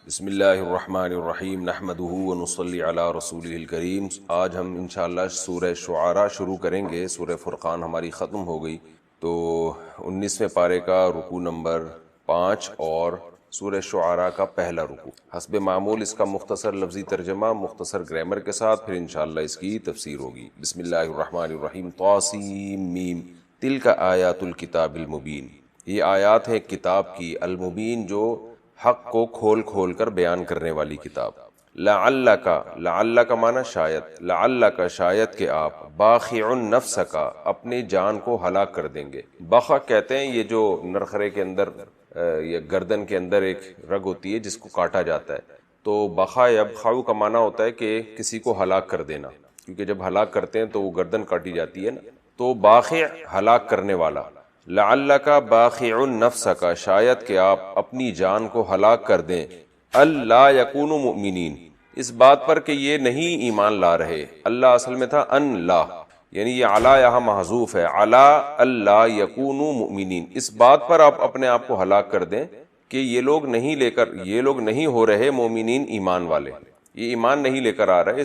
بسم اللہ الرحمن الرحیم نحمدہ ونصلی علی رسولہ الکریم۔ آج ہم انشاءاللہ سورہ شعراء شروع کریں گے۔ سورہ فرقان ہماری ختم ہو گئی تو 19ویں پارے کا رکوع نمبر 5 اور سورہ شعراء کا پہلا رکوع۔ حسب معمول اس کا مختصر لفظی ترجمہ مختصر گرامر کے ساتھ، پھر انشاءاللہ اس کی تفسیر ہوگی۔ بسم اللہ الرحمن الرحیم۔ طاسیم میم تلک آیات الکتاب المبین، یہ آیات ہیں کتاب کی المبین جو حق کو کھول کھول کر بیان کرنے والی کتاب۔ لعلک معنی شاید، لعلک شاید کہ آپ، باخع نفسک اپنی جان کو ہلاک کر دیں گے۔ بخع کہتے ہیں یہ جو نرخرے کے اندر یا گردن کے اندر ایک رگ ہوتی ہے جس کو کاٹا جاتا ہے، تو بخع یبخع کا معنی ہوتا ہے کہ کسی کو ہلاک کر دینا، کیونکہ جب ہلاک کرتے ہیں تو وہ گردن کاٹی جاتی ہے نا، تو باخع ہلاک کرنے والا۔ لعلک باخع نفسک شاید کہ آپ اپنی جان کو ہلاک کر دیں، اللہ یکونوا مؤمنین اس بات پر کہ یہ نہیں ایمان لا رہے۔ اللہ اصل میں تھا ان لا، یعنی یہ علی یہاں محذوف ہے، علی اللہ یکونوا مؤمنین، اس بات پر آپ اپنے آپ کو ہلاک کر دیں کہ یہ لوگ نہیں ہو رہے مومنین ایمان والے، یہ ایمان نہیں لے کر آ رہے،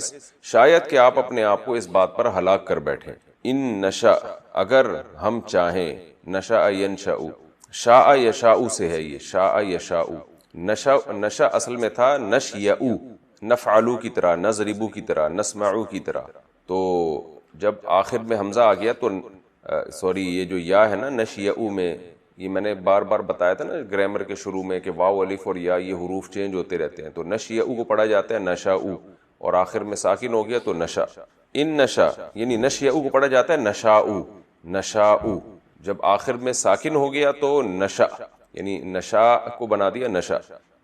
شاید کہ آپ اپنے آپ کو اس بات پر ہلاک کر بیٹھیں۔ ان نشاء اگر ہم چاہیں، نشاء ینشاء، شاء یشاء سے ہے، یہ شاء یشاء، نشاء اصل میں تھا نشیء، نفعلو کی طرح، نضربو کی طرح، نسمعو کی طرح، تو جب آخر میں حمزہ آ گیا تو سوری یہ جو یا ہے نا نشیء میں، یہ میں نے بار بار بتایا تھا نا گرامر کے شروع میں کہ واو الف اور یا یہ حروف چینج ہوتے رہتے ہیں، تو نشیء کو پڑھا جاتا ہے نشاء، اور آخر میں ساکن ہو گیا تو نشا۔ ان نشا یعنی نشیء کو پڑھا جاتا ہے نشاء، نشاء جب آخر میں ساکن ہو گیا تو نشا، یعنی نشا کو بنا دیا نشا۔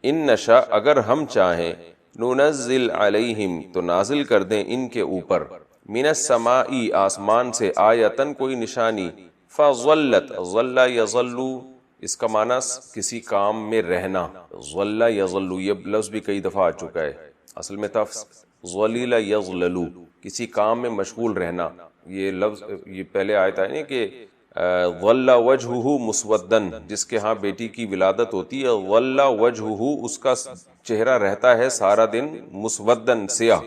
ان نشا اگر ہم چاہیں، ننزل علیہم تو نازل کر دیں ان کے اوپر، من السماء آسمان سے، آیتن کوئی نشانی، فظلت ظل یظل اس کا معنی کسی کام میں رہنا، ظل یظل یہ لفظ بھی کئی دفعہ آ چکا ہے، اصل میں تھا ظلیل یظلل کسی کام میں مشغول رہنا، یہ لفظ یہ پہلے آیت ہے کہ ظل وجہہ مسودن، جس کے ہاں بیٹی کی ولادت ہوتی ہے، ظل وجہہ اس کا چہرہ رہتا ہے سارا دن مسودن سیاہ،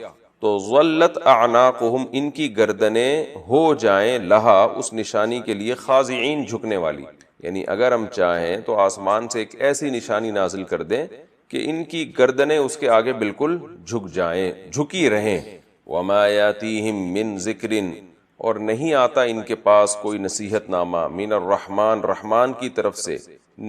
تو ظلت اعناقہم ان کی گردنیں ہو جائیں لہا اس نشانی کے لیے، خاضعین جھکنے والی، یعنی اگر ہم چاہیں تو آسمان سے ایک ایسی نشانی نازل کر دیں کہ ان کی گردنیں اس کے آگے بالکل جھک جائیں، جھکی رہیں۔ وما یاتیہم من ذکر اور نہیں آتا ان کے پاس کوئی نصیحت نامہ، من الرحمن رحمان کی طرف سے،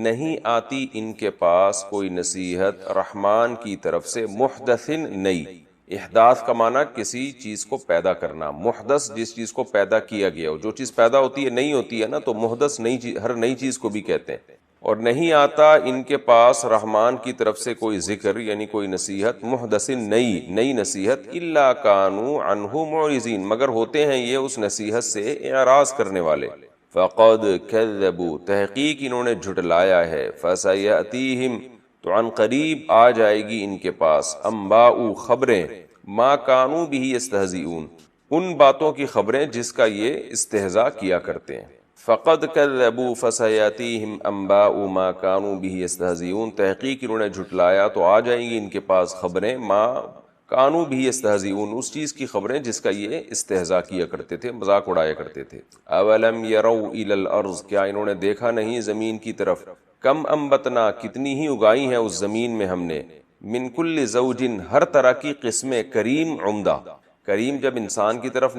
نہیں آتی ان کے پاس کوئی نصیحت رحمان کی طرف سے، محدث نئی، احداث کا معنی کسی چیز کو پیدا کرنا، محدث جس چیز کو پیدا کیا گیا ہو، جو چیز پیدا ہوتی ہے نئی ہوتی ہے نا، تو محدث نئی چیز، ہر نئی چیز کو بھی کہتے ہیں۔ اور نہیں آتا ان کے پاس رحمان کی طرف سے کوئی ذکر یعنی کوئی نصیحت، محدث نئی نصیحت، الا کانوا عنہ معرضین مگر ہوتے ہیں یہ اس نصیحت سے اعراض کرنے والے۔ فقد کذبوا تحقیق انہوں نے جھٹلایا ہے، فسیأتیہم تو عن قریب آ جائے گی ان کے پاس، انباء خبریں، ما کانوا بہ یستہزئون ان باتوں کی خبریں جس کا یہ استہزاء کیا کرتے ہیں۔ فقد کذبوا فسیاتیہم انباء ما کانوا بہ یستہزئون تحقیق انہوں نے جھٹلایا تو آ جائیں گی ان کے پاس خبریں، ما کانوا بہ یستہزئون اس چیز کی خبریں جس کا یہ استہزاء کیا کرتے تھے، مذاق اڑایا کرتے تھے۔ اولم یروا الی الارض کیا انہوں نے دیکھا نہیں زمین کی طرف، کم انبتنا کتنی ہی اگائی ہیں اس زمین میں ہم نے، من کل زوج ہر طرح کی قسمیں، کریم عمدہ، کریم جب انسان کی طرف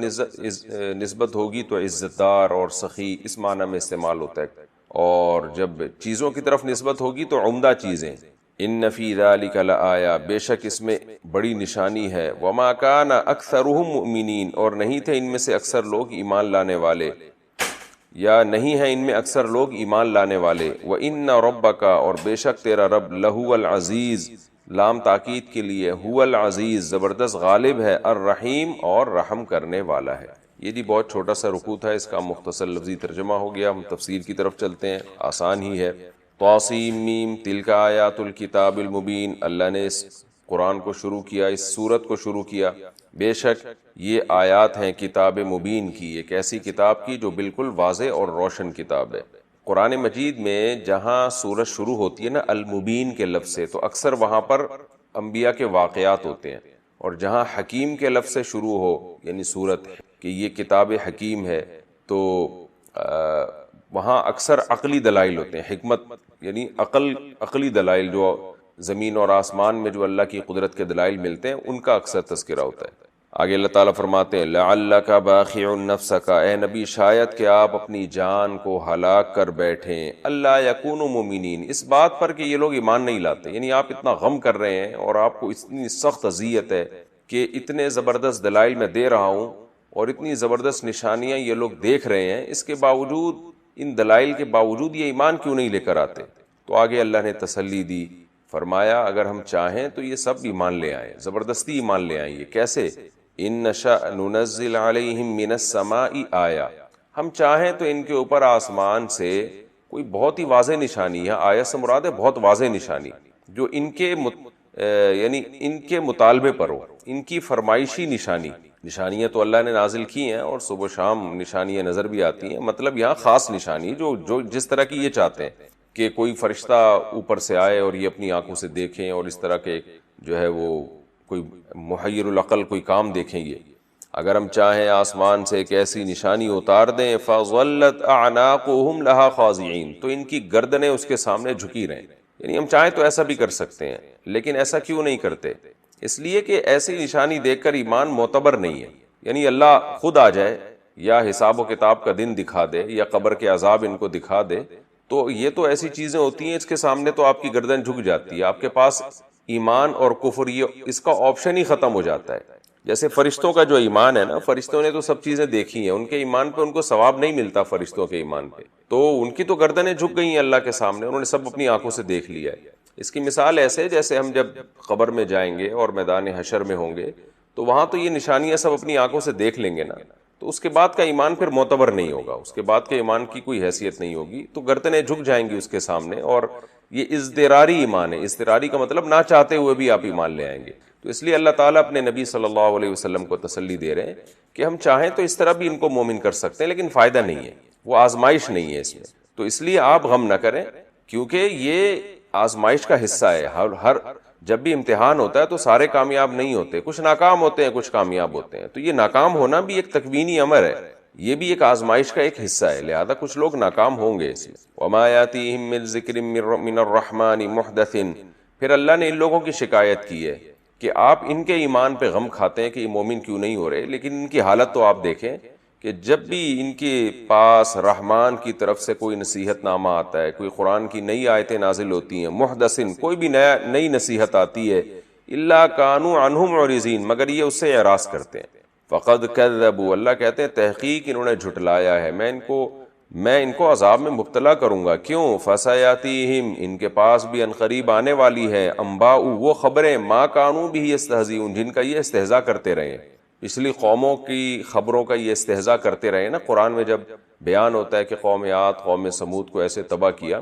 نسبت ہوگی تو عزت دار اور سخی اس معنی میں استعمال ہوتا ہے، اور جب چیزوں کی طرف نسبت ہوگی تو عمدہ چیزیں۔ ان فی ذلک لآیہ بے شک اس میں بڑی نشانی ہے، وما کان اکثرهم مؤمنین اور نہیں تھے ان میں سے اکثر لوگ ایمان لانے والے، یا نہیں ہیں ان میں اکثر لوگ ایمان لانے والے۔ وَإِنَّ رَبَّكَ اور بے شک تیرا رب، لَهُوَ الْعَزِيزُ لام تاکید کے لیے، هو العزیز زبردست غالب ہے، الرحیم اور رحم کرنے والا ہے۔ یہ جی بہت چھوٹا سا رکوع تھا، اس کا مختصر لفظی ترجمہ ہو گیا، ہم تفسیر کی طرف چلتے ہیں، آسان ہی ہے۔ طاسیم میم تلک آیات الکتاب المبین، اللہ نے اس قرآن کو شروع کیا، اس سورت کو شروع کیا، بے شک یہ آیات ہیں کتاب مبین کی، ایک ایسی کتاب کی جو بالکل واضح اور روشن کتاب ہے۔ قرآن مجید میں جہاں سورت شروع ہوتی ہے نا المبین کے لفظ سے، تو اکثر وہاں پر انبیاء کے واقعات ہوتے ہیں، اور جہاں حکیم کے لفظ سے شروع ہو یعنی سورت کہ یہ کتاب حکیم ہے، تو وہاں اکثر عقلی دلائل ہوتے ہیں، حکمت یعنی عقلی دلائل جو زمین اور آسمان میں جو اللہ کی قدرت کے دلائل ملتے ہیں ان کا اکثر تذکرہ ہوتا ہے۔ آگے اللہ تعالیٰ فرماتے ہیں لعلک باخع نفسک، اے نبی شاید کہ آپ اپنی جان کو ہلاک کر بیٹھیں، اللہ یکونوا مؤمنین، اس بات پر کہ یہ لوگ ایمان نہیں لاتے، یعنی آپ اتنا غم کر رہے ہیں اور آپ کو اتنی سخت اذیت ہے کہ اتنے زبردست دلائل میں دے رہا ہوں اور اتنی زبردست نشانیاں یہ لوگ دیکھ رہے ہیں، اس کے باوجود، ان دلائل کے باوجود یہ ایمان کیوں نہیں لے کر آتے؟ تو آگے اللہ نے تسلی دی، فرمایا اگر ہم چاہیں تو یہ سب ایمان لے آئیں، زبردستی ایمان لے آئیں۔ یہ کیسے؟ ان نشأ ننزل علیہم من السماء آیا، ہم چاہیں تو ان کے اوپر آسمان سے کوئی بہت ہی واضح نشانی ہے، آیا سے مراد ہے بہت واضح نشانی، جو ان کے یعنی ان کے مطالبے پر ہو، ان کی فرمائشی نشانی۔ نشانیاں تو اللہ نے نازل کی ہیں اور صبح و شام نشانیاں نظر بھی آتی ہیں، مطلب یہاں خاص نشانی جو جس طرح کی یہ چاہتے ہیں کہ کوئی فرشتہ اوپر سے آئے اور یہ اپنی آنکھوں سے دیکھیں، اور اس طرح کے جو ہے وہ کوئی محیر العقل کوئی کام دیکھیں یہ۔ اگر ہم چاہیں آسمان سے ایک ایسی نشانی اتار دیں فَظَلَّتْ أَعْنَاقُهُمْ لَهَا خَاضِعِينَ، تو ان کی گردنیں اس کے سامنے جھکی رہیں، یعنی ہم چاہیں تو ایسا بھی کر سکتے ہیں، لیکن ایسا کیوں نہیں کرتے؟ اس لیے کہ ایسی نشانی دیکھ کر ایمان معتبر نہیں ہے، یعنی اللہ خود آ جائے یا حساب و کتاب کا دن دکھا دے یا قبر کے عذاب ان کو دکھا دے، تو یہ تو ایسی چیزیں ہوتی ہیں اس کے سامنے تو آپ کی گردن جھک جاتی ہے، آپ کے پاس ایمان اور کفر یہ اس کا آپشن ہی ختم ہو جاتا ہے۔ جیسے فرشتوں کا جو ایمان ہے نا، فرشتوں نے تو سب چیزیں دیکھی ہیں، ان کے ایمان پہ ان کو ثواب نہیں ملتا فرشتوں کے ایمان پہ، تو ان کی تو گردنیں جھک گئی ہیں اللہ کے سامنے، انہوں نے سب اپنی آنکھوں سے دیکھ لیا ہے۔ اس کی مثال ایسے جیسے ہم جب قبر میں جائیں گے اور میدان حشر میں ہوں گے تو وہاں تو یہ نشانیاں سب اپنی آنکھوں سے دیکھ لیں گے نا، تو اس کے بعد کا ایمان پھر معتبر نہیں ہوگا، اس کے بعد کے ایمان کی کوئی حیثیت نہیں ہوگی، تو گردنیں جھک جائیں گی اس کے سامنے، اور یہ اضطراری ایمان ہے۔ اضطراری کا مطلب نہ چاہتے ہوئے بھی آپ ایمان لے آئیں گے۔ تو اس لیے اللہ تعالیٰ اپنے نبی صلی اللہ علیہ وسلم کو تسلی دے رہے ہیں کہ ہم چاہیں تو اس طرح بھی ان کو مومن کر سکتے ہیں، لیکن فائدہ نہیں ہے، وہ آزمائش نہیں ہے اس میں، تو اس لیے آپ غم نہ کریں، کیونکہ یہ آزمائش کا حصہ ہے۔ ہر جب بھی امتحان ہوتا ہے تو سارے کامیاب نہیں ہوتے، کچھ ناکام ہوتے ہیں، کچھ کامیاب ہوتے ہیں، تو یہ ناکام ہونا بھی ایک تکوینی امر ہے، یہ بھی ایک آزمائش کا ایک حصہ ہے، لہذا کچھ لوگ ناکام ہوں گے اس میں۔ وَمَا يَأْتِيهِم مِّن ذِكْرٍ مِّن الرَّحْمَٰنِ مُحْدَثٍ، پھر اللہ نے ان لوگوں کی شکایت کی ہے کہ آپ ان کے ایمان پہ غم کھاتے ہیں کہ یہ مومن کیوں نہیں ہو رہے، لیکن ان کی حالت تو آپ دیکھیں کہ جب بھی ان کے پاس رحمان کی طرف سے کوئی نصیحت نامہ آتا ہے، کوئی قرآن کی نئی آیتیں نازل ہوتی ہیں، محدثن کوئی بھی نئی نصیحت آتی ہے، الا کانوا عنہ معرضین، مگر یہ اس سے اعراض کرتے ہیں۔ فقد کذبوا، اللہ کہتے ہیں تحقیق انہوں نے جھٹلایا ہے، میں ان کو عذاب میں مبتلا کروں گا، کیوں؟ فسیاتیہم، ان کے پاس بھی عنقریب آنے والی ہے، انباء وہ خبریں، ما کانوا بہ یستہزئون، جن کا یہ استہزاء کرتے رہے، پچھلی قوموں کی خبروں کا یہ استہزاء کرتے رہے نا۔ قرآن میں جب بیان ہوتا ہے کہ قوم عاد قوم سمود کو ایسے تباہ کیا،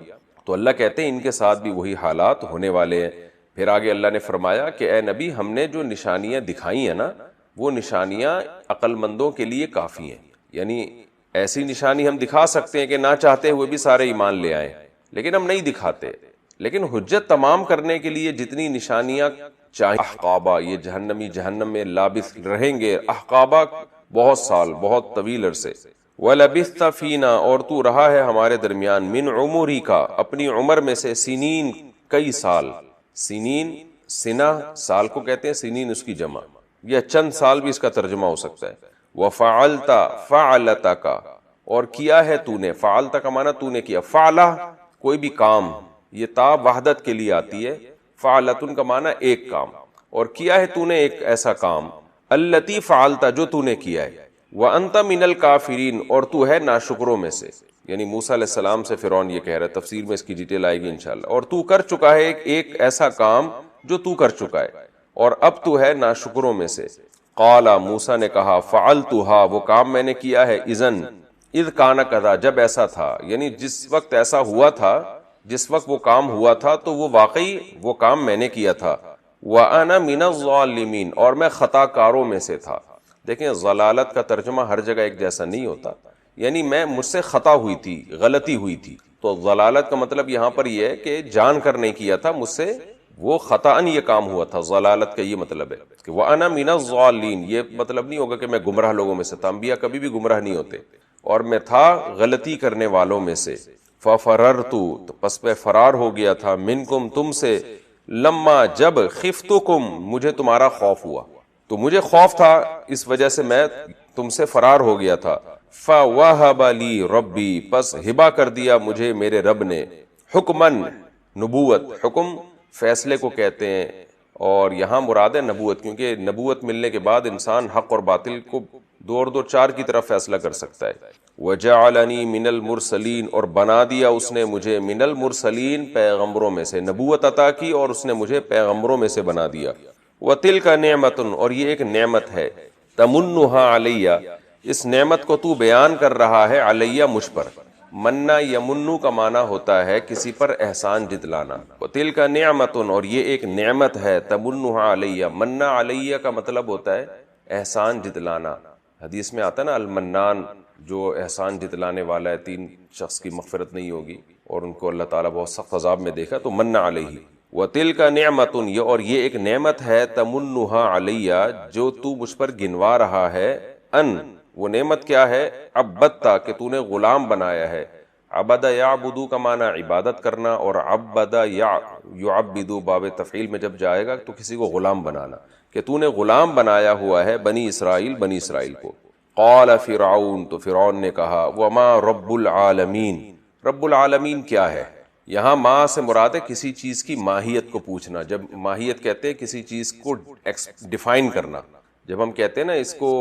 تو اللہ کہتے ہیں ان کے ساتھ بھی وہی حالات ہونے والے ہیں۔ پھر آگے اللہ نے فرمایا کہ اے نبی ہم نے جو نشانیاں دکھائی ہیں نا، وہ نشانیاں عقل مندوں کے لیے کافی ہیں، یعنی ایسی نشانی ہم دکھا سکتے ہیں کہ نہ چاہتے ہوئے بھی سارے ایمان لے آئیں، لیکن ہم نہیں دکھاتے۔ لیکن حجت تمام کرنے کے لیے جتنی نشانیاں چاہیے، احقابہ، یہ جہنمی جہنم میں لابث رہیں گے، احقابہ بہت سال، بہت طویل عرصے۔ وَلَبِثْتَ فِينَا، اور تو رہا ہے ہمارے درمیان، من عمری کا، اپنی عمر میں سے، سنین، کئی سال۔ سنین، سنہ سال کو کہتے ہیں، سنین اس کی جمع، یا چند سال بھی اس کا ترجمہ ہو سکتا ہے۔ وَفَعَلْتَ فَعَلَتَكَ، اور کیا ہے تو نے، فعلت کا معنی تو نے کیا، فعلہ کوئی بھی کام، یہ تا وحدت کے لیے آتی ہے، فعلتن کا معنی ایک کام، اور کیا ہے تو نے ایک ایسا کام، التی فعلت جو تو نے کیا ہے، وَأَنْتَ مِنَ الْكَافِرِينَ، اور تو ہے ناشکروں میں سے، یعنی موسیٰ علیہ السلام سے فرعون یہ کہہ رہا ہے، تفسیر میں اس کی ڈیٹیل آئے گی انشاءاللہ، اور تو کر چکا ہے ایک ایسا کام جو تو کر چکا ہے، اور اب تو ہے ناشکروں میں سے۔ قال، موسیٰ نے کہا، فعلتها، وہ کام میں نے کیا ہے، اذن، اذ کان کذا، جب ایسا تھا، یعنی جس وقت ایسا ہوا تھا، جس وقت وہ کام ہوا تھا تو وہ واقعی وہ کام میں نے کیا تھا۔ وَأَنَا مِنَ الظَّالِمِينَ، اور میں خطا کاروں میں سے تھا۔ دیکھیں ضلالت کا ترجمہ ہر جگہ ایک جیسا نہیں ہوتا، یعنی مجھ سے خطا ہوئی تھی، غلطی ہوئی تھی. تو ضلالت کا مطلب یہاں پر یہ ہے کہ جان کر نہیں کیا تھا، مجھ سے وہ خطأً یہ کام ہوا تھا. ضلالت کا یہ مطلب ہے کہ وَأَنَا مِنَ الضَّالِّينَ. یہ مطلب نہیں ہوگا کہ میں گمراہ لوگوں میں سے تھا، انبیاء کبھی بھی گمراہ نہیں ہوتے، اور میں تھا غلطی کرنے والوں میں سے. فَفَرَرْتُ. تو پس میں فرار ہو گیا تھا، مِنْكُمْ تم سے، لما جب خفتکم مجھے تمہارا خوف ہوا. تو مجھے خوف تھا، اس وجہ سے میں تم سے فرار ہو گیا تھا. فَوَهَبَ لِي رَبِّي. پس ہبا کر دیا مجھے میرے رب نے، حکمن نبوت. حکم فیصلے کو کہتے ہیں، اور یہاں مراد ہے نبوت، کیونکہ نبوت ملنے کے بعد انسان حق اور باطل کو دو اور دو چار کی طرف فیصلہ کر سکتا ہے. وَجَعَلَنِي مِنَ الْمُرْسَلِينَ. اور بنا دیا اس نے مجھے من المرسلین، پیغمبروں میں سے. نبوت عطا کی اور اس نے مجھے پیغمبروں میں سے بنا دیا. وَتِلْكَ نِعْمَةٌ. اور یہ ایک نعمت ہے، تَمُنُّهَا عَلَيَّ. اس نعمت کو تو بیان کر رہا ہے علیہ مجھ پر. منا یمنو کا معنی ہوتا ہے کسی پر احسان جتلانا. وَتِلْكَ نِعْمَةٌ. اور یہ ایک نعمت ہے، تَمُنُّهَا عَلَيَّ. منا علیہ کا مطلب ہوتا ہے احسان جتلانا. حدیث میں آتا ہے نا المنان، جو احسان جتلانے والا ہے، 3 شخص کی مغفرت نہیں ہوگی اور ان کو اللہ تعالیٰ بہت سخت عذاب میں دیکھا. تو من علیہ. وَتِلْكَ نِعْمَةٌ. یہ اور یہ ایک نعمت ہے، تَمُنُّهَا عَلَيَّ، جو تو مجھ پر گنوا رہا ہے. ان. وہ نعمت کیا ہے؟ عبدتا، کہ تو نے غلام بنایا ہے. عبد یعبدو کا معنی عبادت کرنا، اور عبد یعبدو باب تفعیل میں جب جائے گا تو کسی کو غلام بنانا، کہ تو نے غلام بنایا ہوا ہے بنی اسرائیل کو. قال فرعون. تو فرعون نے کہا وما رب العالمین. رب العالمین کیا ہے؟ یہاں ماں سے مراد ہے کسی چیز کی ماہیت کو پوچھنا. جب ماہیت کہتے ہیں کسی چیز کو ڈیفائن کرنا، جب ہم کہتے ہیں نا اس کو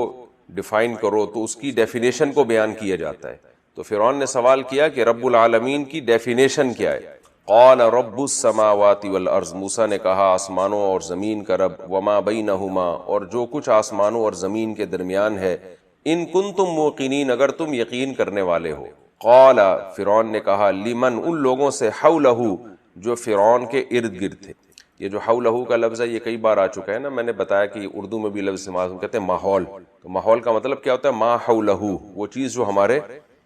ڈیفائن کرو تو اس کی ڈیفینیشن کو بیان کیا جاتا ہے. تو فرعون نے سوال کیا کہ رب العالمین کی ڈیفینیشن کیا ہے؟ قال رب السماوات والارض. موسیٰ نے کہا آسمانوں اور زمین کا رب. وما بینہما. اور جو کچھ آسمانوں اور زمین کے درمیان ہے. ان کنتم موقنین. اگر تم یقین کرنے والے ہو. قال. فرعون نے کہا لمن. ان لوگوں سے. حولہ. جو فرعون کے ارد گرد تھے. یہ جو حولہ کا لفظ ہے یہ کئی بار آ چکا ہے نا، میں نے بتایا کہ اردو میں بھی لفظ استعمال کہتے ہیں ماحول. تو ماحول کا مطلب کیا ہوتا ہے؟ ما حولہ، وہ چیز جو ہمارے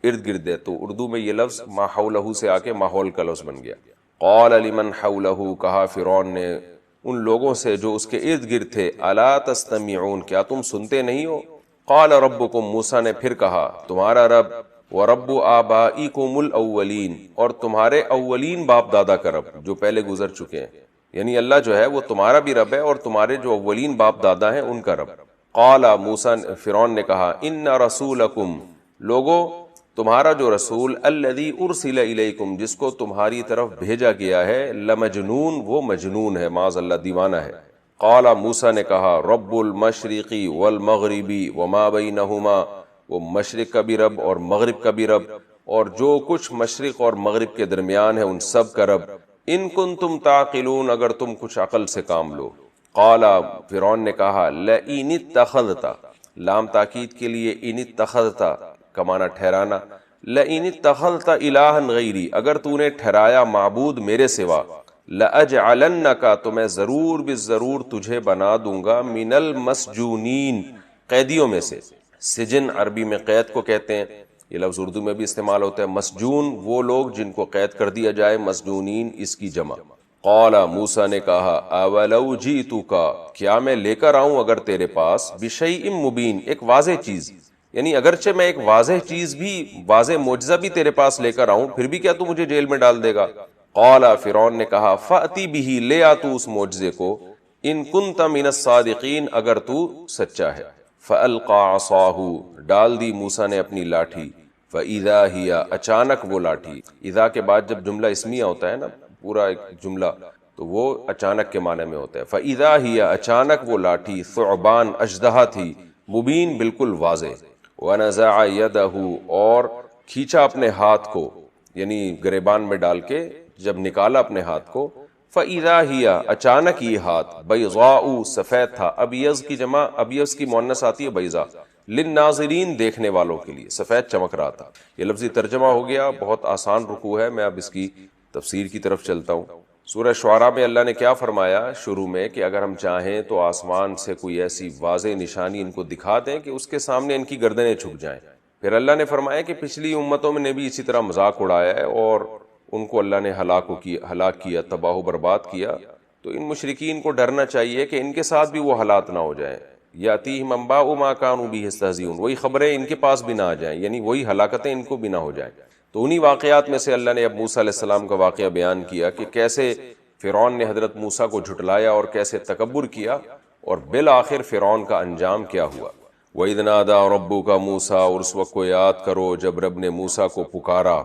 ارد گرد ہے. تو اردو میں یہ لفظ ما حولہ سے آ کے ماحول کا لفظ بن گیا. قال لمن حولہ. کہا فرعون نے ان لوگوں سے جو اس کے ارد گرد تھے، الا تستمعون. کیا تم سنتے نہیں ہو؟ قال ربکم. موسیٰ نے پھر کہا تمہارا رب. ورب آبائکم الاولین. اور تمہارے اولین باپ دادا کا رب جو پہلے گزر چکے ہیں. یعنی اللہ جو ہے وہ تمہارا بھی رب ہے اور تمہارے جو اولین باپ دادا ہیں ان کا رب. قال. موسیٰ فرعون نے کہا ان رسولکم. لوگو تمہارا جو رسول، الذی ارسل الیکم، جس کو تمہاری طرف بھیجا گیا ہے، لمجنون، وہ مجنون ہے، معاذ اللہ دیوانہ ہے. قال. موسیٰ نے کہا رب المشرقی والمغربی وما بینہما. وہ مشرق کا بھی رب اور مغرب کا بھی رب، اور جو کچھ مشرق اور مغرب کے درمیان ہے ان سب کا رب. ان کنتم تعقلون. اگر تم کچھ عقل سے کام لو. قال. فرعون نے کہا لئن اتخذت. لام تاکید کے لیے، ان اتخذت کا معنی ٹھہرانا. لئن اتخذت الہا غیری. اگر تو نے ٹھہرایا معبود میرے سوا. لأجعلنک. تو میں ضرور بالضرور تجھے بنا دوں گا. من المسجونین. قیدیوں میں سے. سجن عربی میں قید کو کہتے ہیں، یہ لفظ اردو میں بھی استعمال ہوتا ہے. مسجون وہ لوگ جن کو قید کر دیا جائے، مسجونین اس کی جمع. قال. موسیٰ نے کہا اولو جئتک. کیا میں لے کر آؤں اگر تیرے پاس، بشیء مبین، ایک واضح چیز. یعنی اگرچہ میں ایک واضح چیز بھی، واضح معجزہ بھی تیرے پاس لے کر آؤں، پھر بھی کیا تو مجھے جیل میں ڈال دے گا؟ قال. فرعون نے کہا فأتی بہ. لے آ تو اس معجزے کو. ان کنت من الصادقین. اگر تو سچا ہے. فألقى عصاه. ڈال دی موسیٰ نے اپنی لاٹھی. فإذا هي. اچانک وہ لاٹھی. اذا کے بعد جب جملہ اسمیہ ہوتا ہے نا، پورا ایک جملہ، تو وہ اچانک کے معنی میں ہوتا ہے. فإذا هي. اچانک وہ لاٹھی. ثعبان. اژدہا تھی. مبین. بالکل واضح. ونزع يده. اور کھینچا اپنے ہاتھ کو، یعنی گریبان میں ڈال کے جب نکالا اپنے ہاتھ کو. فإذا هي. اچانک یہ ہاتھ. بیضاء. سفید تھا. ابیض کی جمع، ابیض کی مؤنث آتی ہے بیضاء. للناظرین. دیکھنے والوں کے لیے سفید چمک رہا تھا. یہ لفظی ترجمہ ہو گیا. بہت آسان رکوع ہے. میں اب اس کی تفسیر کی طرف چلتا ہوں. سورہ شعراء میں اللہ نے کیا فرمایا شروع میں کہ اگر ہم چاہیں تو آسمان سے کوئی ایسی واضح نشانی ان کو دکھا دیں کہ اس کے سامنے ان کی گردنیں جھک جائیں. پھر اللہ نے فرمایا کہ پچھلی امتوں میں نے بھی اسی طرح مذاق اڑایا ہے اور ان کو اللہ نے ہلاک کیا، تباہ و برباد کیا. تو ان مشرکین کو ڈرنا چاہیے کہ ان کے ساتھ بھی وہ حالات نہ ہو جائیں. یاتیہم انباء ما کانوا بہ یستہزئون، وہی خبریں ان کے پاس بھی نہ آ جائیں، یعنی وہی ہلاکتیں ان کو بھی نہ ہو جائیں. تو انہی واقعات میں سے اللہ نے اب موسیٰ علیہ السلام کا واقعہ بیان کیا کہ کیسے فرعون نے حضرت موسیٰ کو جھٹلایا اور کیسے تکبر کیا، اور بالآخر فرعون کا انجام کیا ہوا. وَإِذْ نَادَىٰ رَبُّكَ مُوسَىٰ، اور اس وقت کو یاد کرو جب رب نے موسیٰ کو پکارا،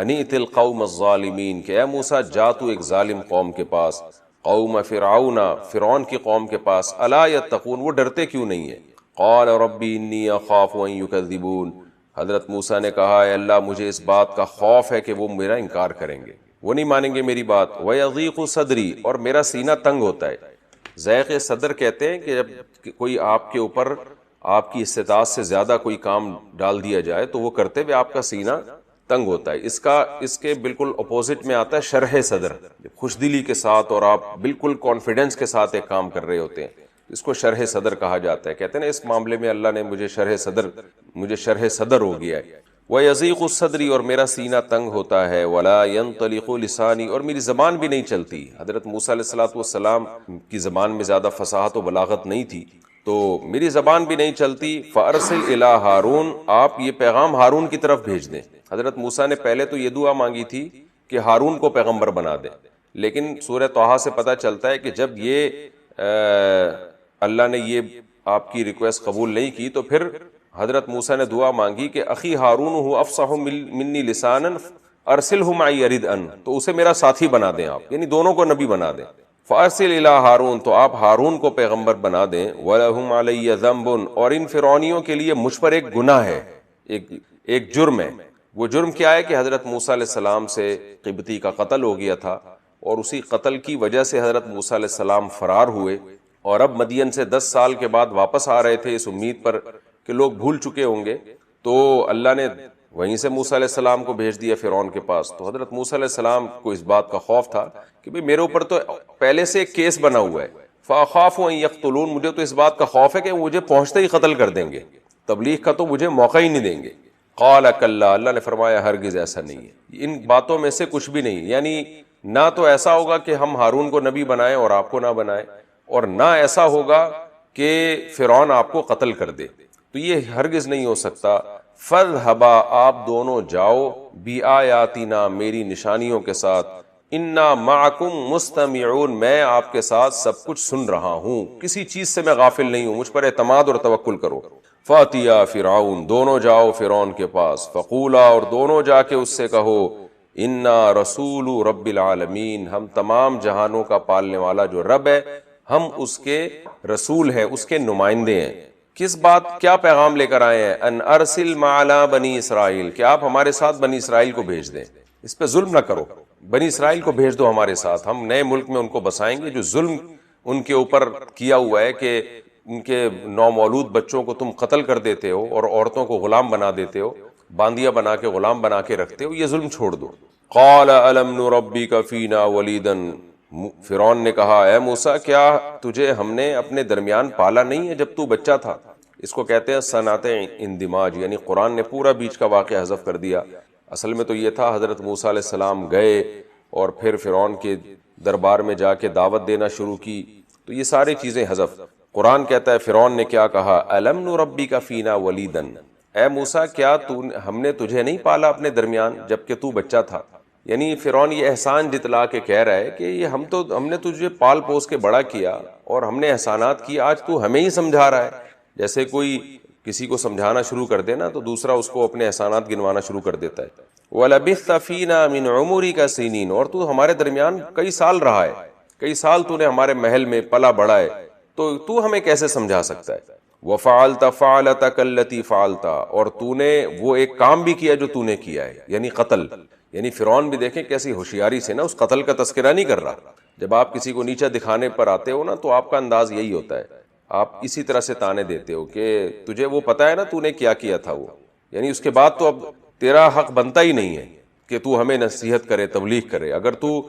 أَنِ ائْتِ الْقَوْمَ الظَّالِمِينَ، کہ اے موسیٰ جا تو ایک ظالم قوم کے پاس، قوم فرعون، فرعون کی قوم کے پاس، أَلَا يَتَّقُونَ، وہ ڈرتے کیوں نہیں ہیں. قَالَ رَبِّ إِنِّي أَخَافُ أَن يُكَذِّبُونِ، حضرت موسیٰ نے کہا اے اللہ مجھے اس بات کا خوف ہے کہ وہ میرا انکار کریں گے، وہ نہیں مانیں گے میری بات. وَيَضِيقُ صَدْرِي، اور میرا سینہ تنگ ہوتا ہے. ضیق صدر کہتے ہیں کہ جب کوئی آپ کے اوپر آپ کی استطاعت سے زیادہ کوئی کام ڈال دیا جائے تو وہ کرتے ہوئے آپ کا سینہ تنگ ہوتا ہے. اس کے بالکل اپوزٹ میں آتا ہے شرح صدر، خوش دلی کے ساتھ اور آپ بالکل کانفیڈنس کے ساتھ ایک کام کر رہے ہوتے ہیں، اس کو شرح صدر کہا جاتا ہے. کہتے ہیں نا اس معاملے میں اللہ نے مجھے شرح صدر ہو گیا ہے. وَيَضِيقُ صَدْرِي، اور میرا سینہ تنگ ہوتا ہے. وَلَا يَنطَلِقُ لِسَانِي، اور میری زبان بھی نہیں چلتی. حضرت موسیٰ علیہ السلام کی زبان میں زیادہ فصاحت و بلاغت نہیں تھی تو میری زبان بھی نہیں چلتی. فَأَرْسِلْ إِلَىٰ ہارون، آپ یہ پیغام ہارون کی طرف بھیج دیں. حضرت موسیٰ نے پہلے تو یہ دعا مانگی تھی کہ ہارون کو پیغمبر بنا دیں، لیکن سورہ طٰہٰ سے پتہ چلتا ہے کہ جب یہ اللہ نے یہ آپ کی ریکویسٹ قبول نہیں کی تو پھر حضرت موسیٰ نے دعا مانگی کہ اخی ہارون هو افصح منی لسانا ارسلہ معی یرد ان، تو اسے میرا ساتھی بنا دیں آپ، یعنی دونوں کو نبی بنا دیں. فارسل الی ہارون، تو آپ ہارون کو پیغمبر بنا دیں. ولہم علی ذنب، اور ان فرعونیوں کے لیے مجھ پر ایک گناہ ہے، ایک جرم ہے. وہ جرم کیا ہے کہ حضرت موسیٰ علیہ السلام سے قبطی کا قتل ہو گیا تھا، اور اسی قتل کی وجہ سے حضرت موسیٰ علیہ السلام فرار ہوئے، اور اب مدین سے 10 سال کے بعد واپس آ رہے تھے اس امید پر کہ لوگ بھول چکے ہوں گے. تو اللہ نے وہیں سے موسیٰ علیہ السلام کو بھیج دیا فرعون کے پاس. تو حضرت موسیٰ علیہ السلام کو اس بات کا خوف تھا کہ بھئی میرے اوپر تو پہلے سے ایک کیس بنا ہوا ہے. فَأَخَافُ أَن يَقْتُلُونَ، مجھے تو اس بات کا خوف ہے کہ مجھے پہنچتے ہی قتل کر دیں گے، تبلیغ کا تو مجھے موقع ہی نہیں دیں گے. قَالَ كَلَّا، اللہ نے فرمایا ہرگز ایسا نہیں ہے. ان باتوں میں سے کچھ بھی نہیں، یعنی نہ تو ایسا ہوگا کہ ہم ہارون کو نبی بنائیں اور آپ کو نہ بنائیں، اور نہ ایسا ہوگا کہ فرعون آپ کو قتل کر دے، تو یہ ہرگز نہیں ہو سکتا. فَاذْهَبَا، آپ دونوں جاؤ، بِآیَاتِنَا، میری نشانیوں کے ساتھ، اِنَّا مَعَكُمْ مُسْتَمِعُونَ، میں آپ کے ساتھ سب کچھ سن رہا ہوں، کسی چیز سے میں غافل نہیں ہوں، مجھ پر اعتماد اور توکل کرو. فَأْتِيَا فِرْعَوْنَ، دونوں جاؤ فرعون کے پاس. فَقُولَا، اور دونوں جا کے اس سے کہو، اِنَّا رَسُولُ رَبِّ الْعَالَمِينَ، ہم تمام جہانوں کا پالنے والا جو رب ہے، ہم اس کے رسول ہیں، اس کے نمائندے ہیں. کس بات، کیا پیغام لے کر آئے ہیں؟ ان ارسل معنا بنی اسرائیل، کہ آپ ہمارے ساتھ بنی اسرائیل کو بھیج دیں، اس پہ ظلم نہ کرو، بنی اسرائیل کو بھیج دو ہمارے ساتھ، ہم نئے ملک میں ان کو بسائیں گے. جو ظلم ان کے اوپر کیا ہوا ہے کہ ان کے نومولود بچوں کو تم قتل کر دیتے ہو اور عورتوں کو غلام بنا دیتے ہو، باندیا بنا کے غلام بنا کے رکھتے ہو، یہ ظلم چھوڑ دو. قال الم نربک فینا ولیدا، فرعون نے کہا اے موسیٰ کیا تجھے ہم نے اپنے درمیان پالا نہیں ہے جب تو بچہ تھا. اس کو کہتے ہیں صنعت اندماج، یعنی قرآن نے پورا بیچ کا واقعہ حذف کر دیا. اصل میں تو یہ تھا حضرت موسیٰ علیہ السلام گئے اور پھر فرعون کے دربار میں جا کے دعوت دینا شروع کی، تو یہ ساری چیزیں حذف. قرآن کہتا ہے فرعون نے کیا کہا، الم نربک فینا ولیدا، اے موسیٰ کیا ہم نے تجھے نہیں پالا اپنے درمیان جبکہ تو بچہ تھا. یعنی فرعون یہ احسان جتلا کے کہہ رہا ہے کہ یہ ہم نے تجھے پال پوس کے بڑا کیا اور ہم نے احسانات کی، آج تو ہمیں ہی سمجھا رہا ہے. جیسے کوئی کسی کو سمجھانا شروع کر دے نا تو دوسرا اس کو اپنے احسانات گنوانا شروع کر دیتا ہے. وَلَبِثْتَ فِينَا مِنْ عُمُرِكَ سِنِينَ، اور تو ہمارے درمیان کئی سال رہا ہے، کئی سال تو نے ہمارے محل میں پلا بڑھا ہے، تو ہمیں کیسے سمجھا سکتا ہے. وَفَعَلْتَ فَعَلَتَكَ الَّتِي فَعَلْتَ، اور تو نے وہ ایک کام بھی کیا جو تو نے کیا ہے، یعنی قتل. یعنی فرعون بھی دیکھیں کیسی ہوشیاری سے نا اس قتل کا تذکرہ نہیں کر رہا. جب آپ کسی کو نیچا دکھانے پر آتے ہو نا تو آپ کا انداز یہی ہوتا ہے، آپ اسی طرح سے تانے دیتے ہو کہ تجھے وہ پتہ ہے نا تو نے کیا کیا تھا وہ، یعنی اس کے بعد تو اب تیرا حق بنتا ہی نہیں ہے کہ تو ہمیں نصیحت کرے، تبلیغ کرے. اگر تو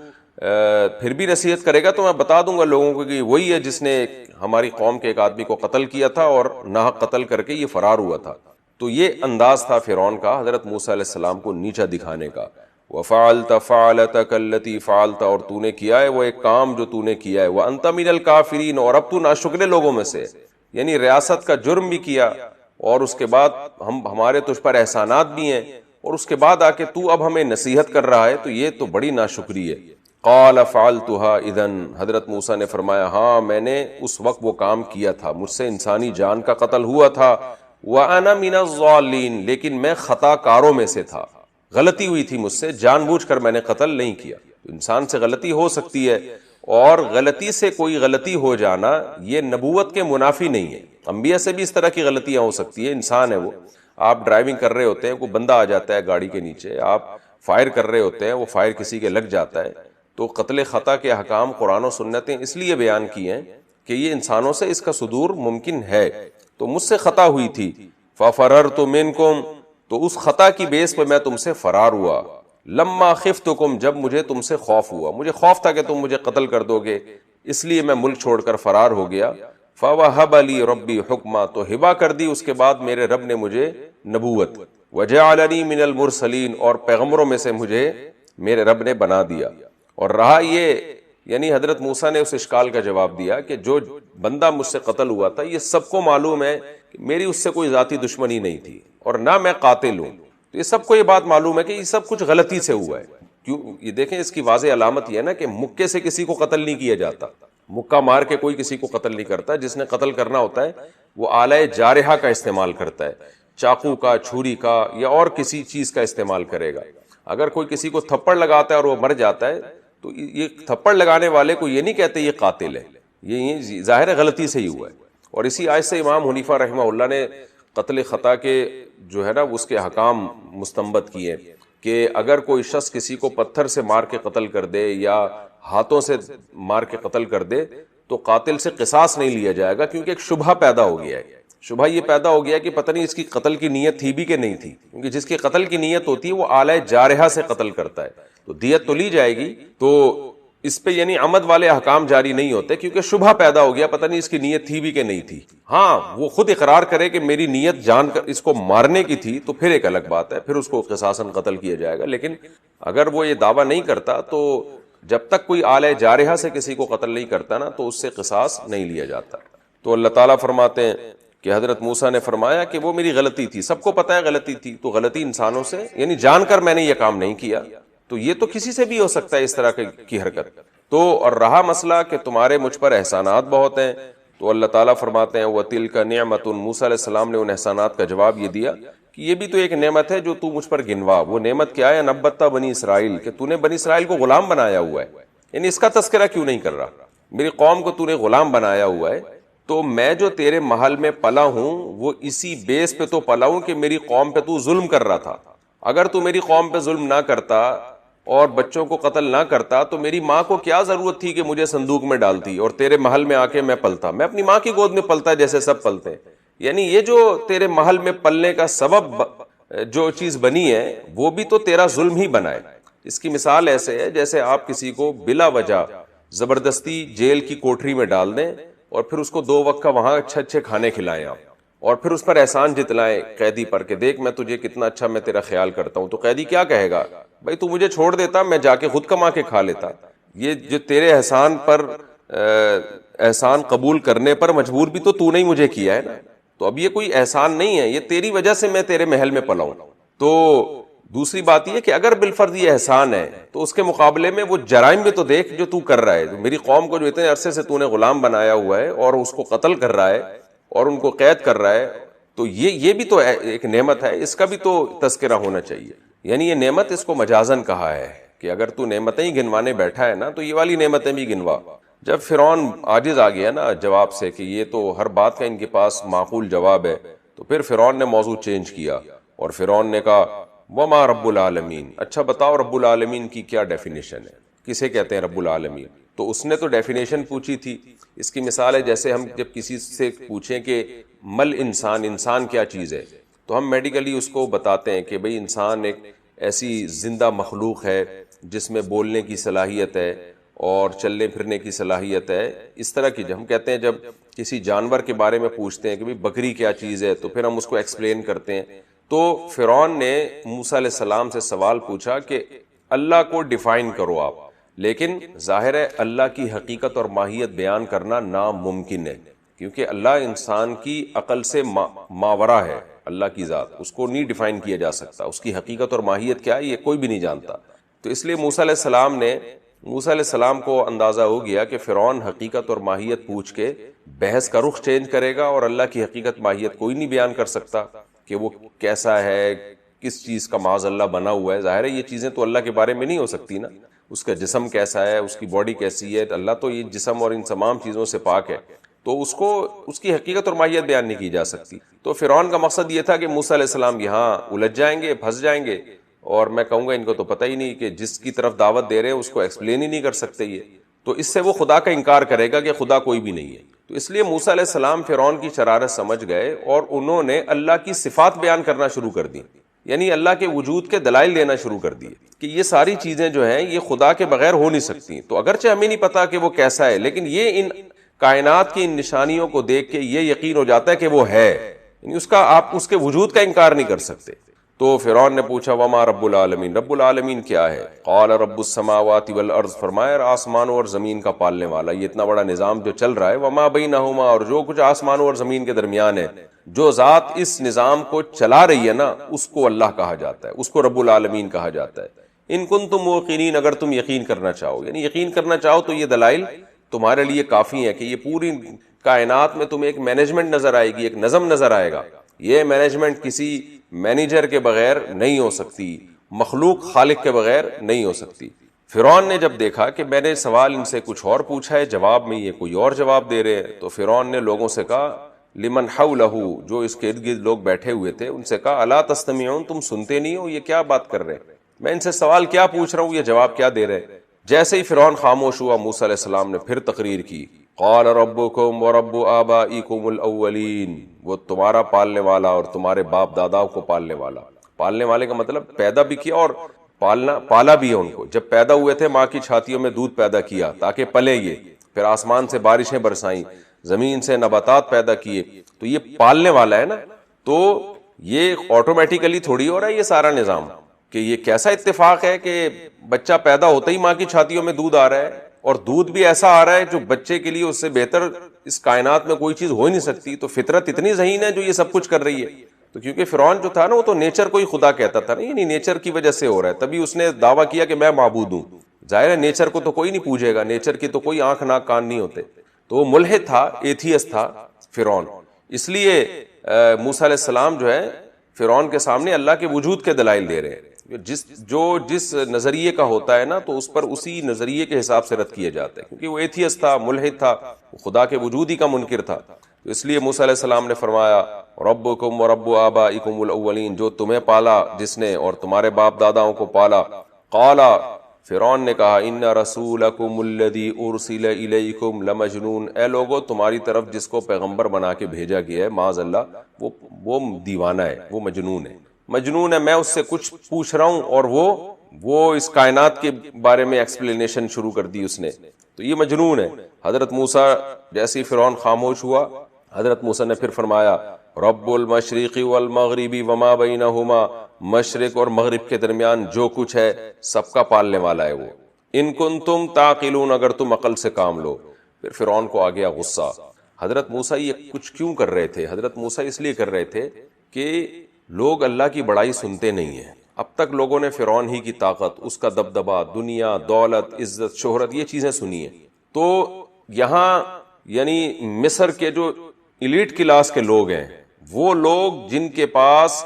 پھر بھی نصیحت کرے گا تو میں بتا دوں گا لوگوں کو کہ وہی ہے جس نے ہماری قوم کے ایک آدمی کو قتل کیا تھا اور ناحق قتل کر کے یہ فرار ہوا تھا. تو یہ انداز تھا فرعون کا حضرت موسیٰ علیہ السلام کو نیچا دکھانے کا. وَفَعَلْتَ فَعَلَتَكَ الَّتِي فَعَلْتَ، اور تو نے کیا ہے وہ ایک کام جو تو نے کیا ہے. وَأَنْتَ مِنَ الْكَافِرِينَ، اور اب تو ناشکرے لوگوں میں سے، یعنی ریاست کا جرم بھی کیا اور اس کے بعد ہمارے تجھ پر احسانات بھی ہیں، اور اس کے بعد آ کے تو اب ہمیں نصیحت کر رہا ہے، تو یہ تو بڑی ناشکری ہے. قال فعلتها اذن، حضرت موسیٰ نے فرمایا ہاں میں نے اس وقت وہ کام کیا تھا، مجھ سے انسانی جان کا قتل ہوا تھا. وانا من الضالین، لیکن میں خطا کاروں میں سے تھا، غلطی ہوئی تھی مجھ سے، جان بوجھ کر میں نے قتل نہیں کیا. انسان سے غلطی ہو سکتی ہے، اور غلطی سے کوئی غلطی ہو جانا یہ نبوت کے منافی نہیں ہے. انبیاء سے بھی اس طرح کی غلطیاں ہو سکتی ہے، انسان ہے وہ. آپ ڈرائیونگ کر رہے ہوتے ہیں، کوئی بندہ آ جاتا ہے گاڑی کے نیچے، آپ فائر کر رہے ہوتے ہیں، وہ فائر کسی کے لگ جاتا ہے، تو قتل خطا کے احکام قرآن و سنتیں اس لیے بیان کی ہیں کہ یہ انسانوں سے اس کا صدور ممکن ہے. تو مجھ سے خطا ہوئی تھی. فَفَرَرْتُ مِنْكُمْ، تو اس خطا کی بیس پہ میں تم سے فرار ہوا. لَمَّا خِفْتُكُمْ، جب مجھے تم سے خوف ہوا، مجھے خوف تھا کہ تم مجھے قتل کر دو گے، اس لیے میں ملک چھوڑ کر فرار ہو گیا. فَوَهَبَ لِي رَبِّي حُکْمًا، تو ہبا کر دی اس کے بعد میرے رب نے مجھے نبوت. وَجَعَلَنِي مِنَ الْمُرْسَلِينَ، اور پیغمبروں میں سے مجھے میرے رب نے بنا دیا. اور رہا یہ، یعنی حضرت موسیٰ نے اس اشکال کا جواب دیا کہ جو بندہ مجھ سے قتل ہوا تھا یہ سب کو معلوم ہے کہ میری اس سے کوئی ذاتی دشمنی نہیں تھی اور نہ میں قاتل ہوں. تو یہ سب کو یہ بات معلوم ہے کہ یہ سب کچھ غلطی سے ہوا ہے. کیوں؟ یہ دیکھیں اس کی واضح علامت یہ ہے نا کہ مکے سے کسی کو قتل نہیں کیا جاتا، مکہ مار کے کوئی کسی کو قتل نہیں کرتا. جس نے قتل کرنا ہوتا ہے وہ آلہ جارحہ کا استعمال کرتا ہے، چاقو کا، چھری کا، یا اور کسی چیز کا استعمال کرے گا. اگر کوئی کسی کو تھپڑ لگاتا ہے اور وہ مر جاتا ہے تو یہ تھپڑ لگانے والے کو یہ نہیں کہتے یہ قاتل ہے، یہ ظاہر غلطی سے ہی ہوا ہے. اور اسی آیت سے امام حنیفہ رحمہ اللہ نے قتل خطا کے جو ہے نا اس کے احکام مستنبط کیے کہ اگر کوئی شخص کسی کو پتھر سے مار کے قتل کر دے یا ہاتھوں سے مار کے قتل کر دے تو قاتل سے قصاص نہیں لیا جائے گا، کیونکہ ایک شبہ پیدا ہو گیا ہے. شبہ یہ پیدا ہو گیا کہ پتہ نہیں اس کی قتل کی نیت تھی بھی کہ نہیں تھی، کیونکہ جس کی قتل کی نیت ہوتی ہے وہ آلہ جارحہ سے قتل کرتا ہے، تو دیت تو لی جائے گی. تو اس پہ یعنی عمد والے احکام جاری نہیں ہوتے، کیونکہ شبہ پیدا ہو گیا، پتہ نہیں اس کی نیت تھی بھی کہ نہیں تھی. ہاں وہ خود اقرار کرے کہ میری نیت جان کر اس کو مارنے کی تھی تو پھر ایک الگ بات ہے، پھر اس کو قصاصاً قتل کیا جائے گا. لیکن اگر وہ یہ دعویٰ نہیں کرتا تو جب تک کوئی آلہ جارحہ سے کسی کو قتل نہیں کرتا نا تو اس سے قصاص نہیں لیا جاتا. تو اللہ تعالیٰ فرماتے ہیں کہ حضرت موسیٰ نے فرمایا کہ وہ میری غلطی تھی، سب کو پتہ ہے غلطی تھی، تو غلطی انسانوں سے، یعنی جان کر میں نے یہ کام نہیں کیا، تو یہ تو کسی سے بھی ہو سکتا ہے اس طرح کی حرکت. تو اور رہا مسئلہ کہ تمہارے مجھ پر احسانات بہت ہیں، تو اللہ تعالیٰ فرماتے ہیں وَتِلْكَ نِعْمَةٌ، موسیٰ علیہ السلام نے ان احسانات کا جواب یہ دیا کہ یہ بھی تو ایک نعمت ہے جو تو مجھ پر گنوا. وہ نعمت کیا ہے؟ نبتہ بنی اسرائیل، کہ تو نے بنی اسرائیل کو غلام بنایا ہوا ہے. یعنی اس کا تذکرہ کیوں نہیں کر رہا؟ میری قوم کو تو نے غلام بنایا ہوا ہے، تو میں جو تیرے محل میں پلا ہوں وہ اسی بیس پہ تو پلا ہوں کہ میری قوم پہ تو ظلم کر رہا تھا. اگر تو میری قوم پہ ظلم نہ کرتا اور بچوں کو قتل نہ کرتا تو میری ماں کو کیا ضرورت تھی کہ مجھے صندوق میں ڈالتی اور تیرے محل میں آ کے میں پلتا؟ میں اپنی ماں کی گود میں پلتا جیسے سب پلتے ہیں. یعنی یہ جو تیرے محل میں پلنے کا سبب جو چیز بنی ہے وہ بھی تو تیرا ظلم ہی بنا ہے. اس کی مثال ایسے ہے جیسے آپ کسی کو بلا وجہ زبردستی جیل کی کوٹری میں ڈال دیں اور پھر اس کو 2 وقت کا وہاں اچھے اچھے کھانے کھلائیں آپ، اور پھر اس پر احسان جتلائیں قیدی پر کہ دیکھ میں تجھے کتنا اچھا میں تیرا خیال کرتا ہوں. تو قیدی کیا کہے گا؟ بھائی تو مجھے چھوڑ دیتا، میں جا کے خود کما کے کھا لیتا. یہ جو تیرے احسان پر احسان قبول کرنے پر مجبور بھی تو نے ہی مجھے کیا ہے نا. تو اب یہ کوئی احسان نہیں ہے، یہ تیری وجہ سے میں تیرے محل میں پلا ہوں. تو دوسری بات یہ کہ اگر بالفرض یہ احسان ہے تو اس کے مقابلے میں وہ جرائم بھی تو دیکھ جو تو کر رہا ہے. میری قوم کو جو اتنے عرصے سے تو نے غلام بنایا ہوا ہے اور اس کو قتل کر رہا ہے اور ان کو قید کر رہا ہے، تو یہ بھی تو ایک نعمت ہے، اس کا بھی تو تذکرہ ہونا چاہیے. یعنی یہ نعمت اس کو مجازن کہا ہے کہ اگر تو نعمتیں ہی گنوانے بیٹھا ہے نا تو یہ والی نعمتیں بھی گنوا. جب فرعون عاجز آ گیا نا جواب سے کہ یہ تو ہر بات کا ان کے پاس معقول جواب ہے، تو پھر فرعون نے موضوع چینج کیا اور فرعون نے کہا وما رب العالمین. اچھا بتاؤ رب العالمین کی کیا ڈیفینیشن ہے، کسے کہتے ہیں رب العالمین؟ تو اس نے تو ڈیفینیشن پوچھی تھی. اس کی مثال ہے جیسے ہم جب کسی سے پوچھیں کہ مل انسان، انسان کیا چیز ہے، تو ہم میڈیکلی اس کو بتاتے ہیں کہ بھئی انسان ایک ایسی زندہ مخلوق ہے جس میں بولنے کی صلاحیت ہے اور چلنے پھرنے کی صلاحیت ہے. اس طرح کی ہم کہتے ہیں جب کسی جانور کے بارے میں پوچھتے ہیں کہ بھئی بکری کیا چیز ہے تو پھر ہم اس کو ایکسپلین کرتے ہیں. تو فرعون نے موسیٰ علیہ السلام سے سوال پوچھا کہ اللہ کو ڈیفائن کرو آپ. لیکن ظاہر ہے اللہ کی حقیقت اور ماہیت بیان کرنا ناممکن ہے، کیونکہ اللہ انسان کی عقل سے ماورا ہے. اللہ کی ذات اس کو نہیں ڈیفائن کیا جا سکتا، اس کی حقیقت اور ماہیت کیا ہے یہ کوئی بھی نہیں جانتا. تو اس لیے موسیٰ علیہ السلام کو اندازہ ہو گیا کہ فرعون حقیقت اور ماہیت پوچھ کے بحث کا رخ چینج کرے گا، اور اللہ کی حقیقت ماہیت کوئی نہیں بیان کر سکتا کہ وہ کیسا ہے، کس چیز کا معاذ اللہ بنا ہوا ہے. ظاہر ہے یہ چیزیں تو اللہ کے بارے میں نہیں ہو سکتی نا، اس کا جسم کیسا ہے، اس کی باڈی کیسی ہے. اللہ تو یہ جسم اور ان تمام چیزوں سے پاک ہے، تو اس کو اس کی حقیقت اور ماہیت بیان نہیں کی جا سکتی. تو فرعون کا مقصد یہ تھا کہ موسیٰ علیہ السلام یہاں الجھ جائیں گے، پھنس جائیں گے، اور میں کہوں گا ان کو تو پتہ ہی نہیں کہ جس کی طرف دعوت دے رہے ہیں اس کو ایکسپلین ہی نہیں کر سکتے یہ، تو اس سے وہ خدا کا انکار کرے گا کہ خدا کوئی بھی نہیں ہے. تو اس لیے موسیٰ علیہ السلام فرعون کی شرارت سمجھ گئے اور انہوں نے اللہ کی صفات بیان کرنا شروع کر دی، یعنی اللہ کے وجود کے دلائل دینا شروع کر دیے کہ یہ ساری چیزیں جو ہیں یہ خدا کے بغیر ہو نہیں سکتی. تو اگرچہ ہمیں نہیں پتا کہ وہ کیسا ہے، لیکن یہ ان کائنات کی ان نشانیوں کو دیکھ کے یہ یقین ہو جاتا ہے کہ وہ ہے، یعنی اس کا آپ اس کے وجود کا انکار نہیں کر سکتے. تو فرعون نے پوچھا وما رب العالمین، رب العالمین کیا ہے؟ قال رب السماوات والارض، فرمایا آسمانوں اور زمین کا پالنے والا. یہ اتنا بڑا نظام جو چل رہا ہے، وما بینہما، اور جو کچھ آسمانوں اور زمین کے درمیان ہے، جو ذات اس نظام کو چلا رہی ہے نا اس کو اللہ کہا جاتا ہے، اس کو رب العالمین کہا جاتا ہے. ان کنتم موقنین، اگر تم یقین کرنا چاہو، یعنی یقین کرنا چاہو تو یہ دلائل تمہارے لیے کافی ہے کہ یہ پوری کائنات میں تمہیں ایک مینجمنٹ نظر آئے گی، ایک نظم نظر آئے گا. یہ مینجمنٹ کسی مینیجر کے بغیر نہیں ہو سکتی، مخلوق خالق کے بغیر نہیں ہو سکتی. فرعون نے جب دیکھا کہ میں نے سوال ان سے کچھ اور پوچھا ہے، جواب میں یہ کوئی اور جواب دے رہے ہیں، تو فرعون نے لوگوں سے کہا لمن حولہ، جو اس کے ارد گرد لوگ بیٹھے ہوئے تھے ان سے کہا الا تستمعون، تم سنتے نہیں ہو، یہ کیا بات کر رہے ہیں، میں ان سے سوال کیا پوچھ رہا ہوں، یہ جواب کیا دے رہے ہیں. جیسے ہی فرعون خاموش ہوا، موسیٰ علیہ السلام نے پھر تقریر کی، قال ربکم ورب آبائکم الاولین، وہ تمہارا پالنے والا اور تمہارے باپ داداؤں کو پالنے والا. پالنے والے کا مطلب پیدا بھی کیا اور پالا بھی ہے ان کو. جب پیدا ہوئے تھے ماں کی چھاتیوں میں دودھ پیدا کیا تاکہ پلے یہ، پھر آسمان سے بارشیں برسائیں، زمین سے نباتات پیدا کیے، تو یہ پالنے والا ہے نا. تو یہ آٹومیٹیکلی تھوڑی ہو رہا ہے یہ سارا نظام، کہ یہ کیسا اتفاق ہے کہ بچہ پیدا ہوتا ہی ماں کی چھاتیوں میں دودھ آ رہا ہے، اور دودھ بھی ایسا آ رہا ہے جو بچے کے لیے اس سے بہتر اس کائنات میں کوئی چیز ہو ہی نہیں سکتی. تو فطرت اتنی ذہین ہے جو یہ سب کچھ کر رہی ہے. تو کیونکہ فرعون جو تھا نا وہ تو نیچر کو ہی خدا کہتا تھا نا، یعنی نیچر کی وجہ سے ہو رہا ہے، تبھی اس نے دعویٰ کیا کہ میں معبود ہوں. ظاہر ہے نیچر کو تو کوئی نہیں پوجے گا، نیچر کی تو کوئی آنکھ ناک کان نہیں ہوتے. تو وہ ملحد تھا، ایتھیسٹ تھا فرعون. اس لیے موسیٰ علیہ السلام جو ہے فرعون کے سامنے اللہ کے وجود کے دلائل دے رہے ہیں. جس نظریے کا ہوتا ہے نا تو اس پر اسی نظریے کے حساب سے رد کیا جاتا ہے، کیونکہ وہ ایتھیسٹ تھا، ملحد تھا، خدا کے وجود ہی کا منکر تھا. تو اس لیے موسیٰ علیہ السلام نے فرمایا ربکم ورب آبائکم الاولین، جو تمہیں پالا جس نے اور تمہارے باپ داداؤں کو پالا. قالا، فرعون نے کہا ان رسولکم الذی ارسل الیکم لمجنون، اے لوگو تمہاری طرف جس کو پیغمبر بنا کے بھیجا گیا ہے معاذ اللہ وہ دیوانہ ہے، وہ مجنون ہے. مجنون ہے، میں اس سے کچھ پوچھ رہا ہوں اور وہ اس کائنات کے بارے میں ایکسپلینیشن شروع کر دی اس نے، تو یہ مجنون ہے. حضرت موسیٰ جیسے فرعون خاموش ہوا، حضرت موسیٰ نے پھر فرمایا رب المشرق والمغرب وما بینہما، مشرق اور مغرب کے درمیان جو کچھ ہے سب کا پالنے والا ہے وہ. ان کنتم تعقلون، اگر تم عقل سے کام لو. پھر فرعون کو آ گیا غصہ. حضرت موسیٰ یہ کچھ کیوں کر رہے تھے؟ حضرت موسیٰ اس لیے کر رہے تھے کہ لوگ اللہ کی بڑائی سنتے نہیں ہیں. اب تک لوگوں نے فرعون ہی کی طاقت، اس کا دبدبہ، دنیا، دولت، عزت، شہرت، یہ چیزیں سنی ہیں. تو یہاں یعنی مصر کے جو ایلیٹ کلاس کے لوگ ہیں، وہ لوگ جن کے پاس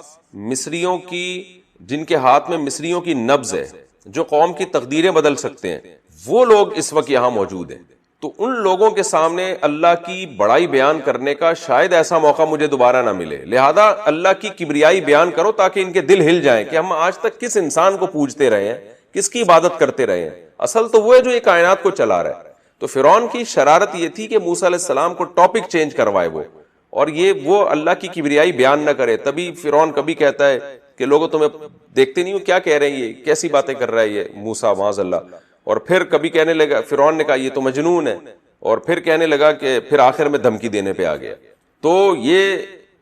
جن کے ہاتھ میں مصریوں کی نبض ہے، جو قوم کی تقدیریں بدل سکتے ہیں، وہ لوگ اس وقت یہاں موجود ہیں. تو ان لوگوں کے سامنے اللہ کی بڑائی بیان کرنے کا شاید ایسا موقع مجھے دوبارہ نہ ملے، لہذا اللہ کی کبریائی بیان کرو تاکہ ان کے دل ہل جائیں کہ ہم آج تک کس انسان کو پوجتے رہے ہیں، کس کی عبادت کرتے رہے ہیں، اصل تو وہ ہے جو یہ کائنات کو چلا رہا ہے. تو فرعون کی شرارت یہ تھی کہ موسیٰ علیہ السلام کو ٹاپک چینج کروائے وہ، اور وہ اللہ کی کبریائی بیان نہ کرے. تبھی فرعون کبھی کہتا ہے کہ لوگوں تمہیں دیکھتے نہیں ہو، کیا کہہ رہے ہیں، یہ کیسی باتیں کر رہا ہے یہ موسیٰ معاذ اللہ. اور پھر کبھی کہنے لگا، فرعون نے کہا یہ تو مجنون ہے، اور پھر کہنے لگا کہ پھر آخر میں دھمکی دینے پہ آ گیا. تو یہ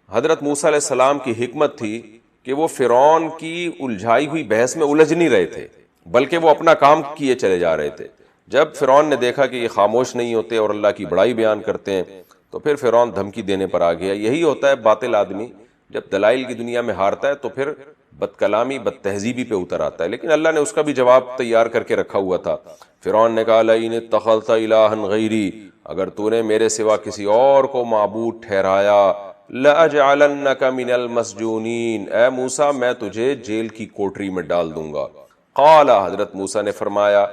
حضرت موسیٰ علیہ السلام کی حکمت تھی کہ وہ فرعون کی الجھائی ہوئی بحث میں الجھ نہیں رہے تھے، بلکہ وہ اپنا کام کیے چلے جا رہے تھے. جب فرعون نے دیکھا کہ یہ خاموش نہیں ہوتے اور اللہ کی بڑائی بیان کرتے ہیں تو پھر فرعون دھمکی دینے پر آ گیا. یہی ہوتا ہے باطل آدمی، جب دلائل کی دنیا میں ہارتا ہے تو پھر بد کلامی بد تہذیبی پہ اتر آتا ہے. لیکن اللہ نے اس کا بھی جواب تیار کر کے رکھا ہوا تھا. فرعون نے کہا لئن اتخذت الہا غیری، اگر تو نے میرے سوا کسی اور کو معبود ٹھہرایا، لأجعلنک من المسجونین، اے موسیٰ میں تجھے جیل کی کوٹری میں ڈال دوں گا. قال، حضرت موسیٰ نے فرمایا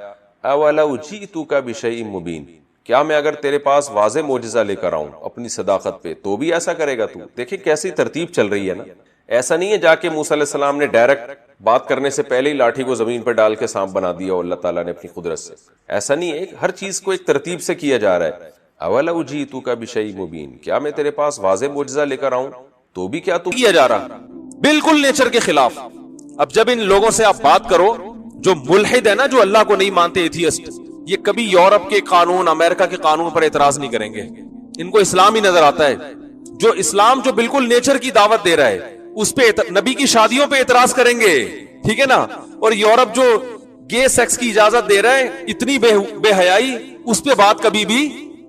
اولو جئتک بشیء مبین، کیا میں اگر تیرے پاس واضح معجزہ لے کر آؤں اپنی صداقت پہ تو بھی ایسا کرے گا تو؟ دیکھیں کیسی ترتیب چل رہی ہے نا. ایسا نہیں ہے جا کے موسیٰ علیہ السلام نے ڈائریکٹ بات کرنے سے پہلے ہی لاٹھی کو زمین پہ ڈال کے سانپ بنا دیا اللہ تعالیٰ نے اپنی قدرت سے. ایسا نہیں ہے، ہر چیز کو ایک ترتیب سے کیا جا رہا ہے. اولو جئتک بشیء مبین، کیا میں تیرے پاس واضح معجزہ لے کر آؤں تو بھی کیا تو کیا جا رہا، بالکل نیچر کے خلاف. اب جب ان لوگوں سے آپ بات کرو جو ملحد ہے نا، جو اللہ کو نہیں مانتے، ایتھیسٹ، یہ کبھی یورپ کے قانون، امریکہ کے قانون پر اعتراض نہیں کریں گے. ان کو اسلام ہی نظر آتا ہے. جو اسلام جو بالکل نیچر کی دعوت دے رہا ہے اس پہ نبی کی شادیوں پہ اعتراض کریں گے، ٹھیک ہے نا. اور یورپ جو گے سیکس کی اجازت دے رہا ہے، اتنی بے حیائی، اس پہ بات کبھی بھی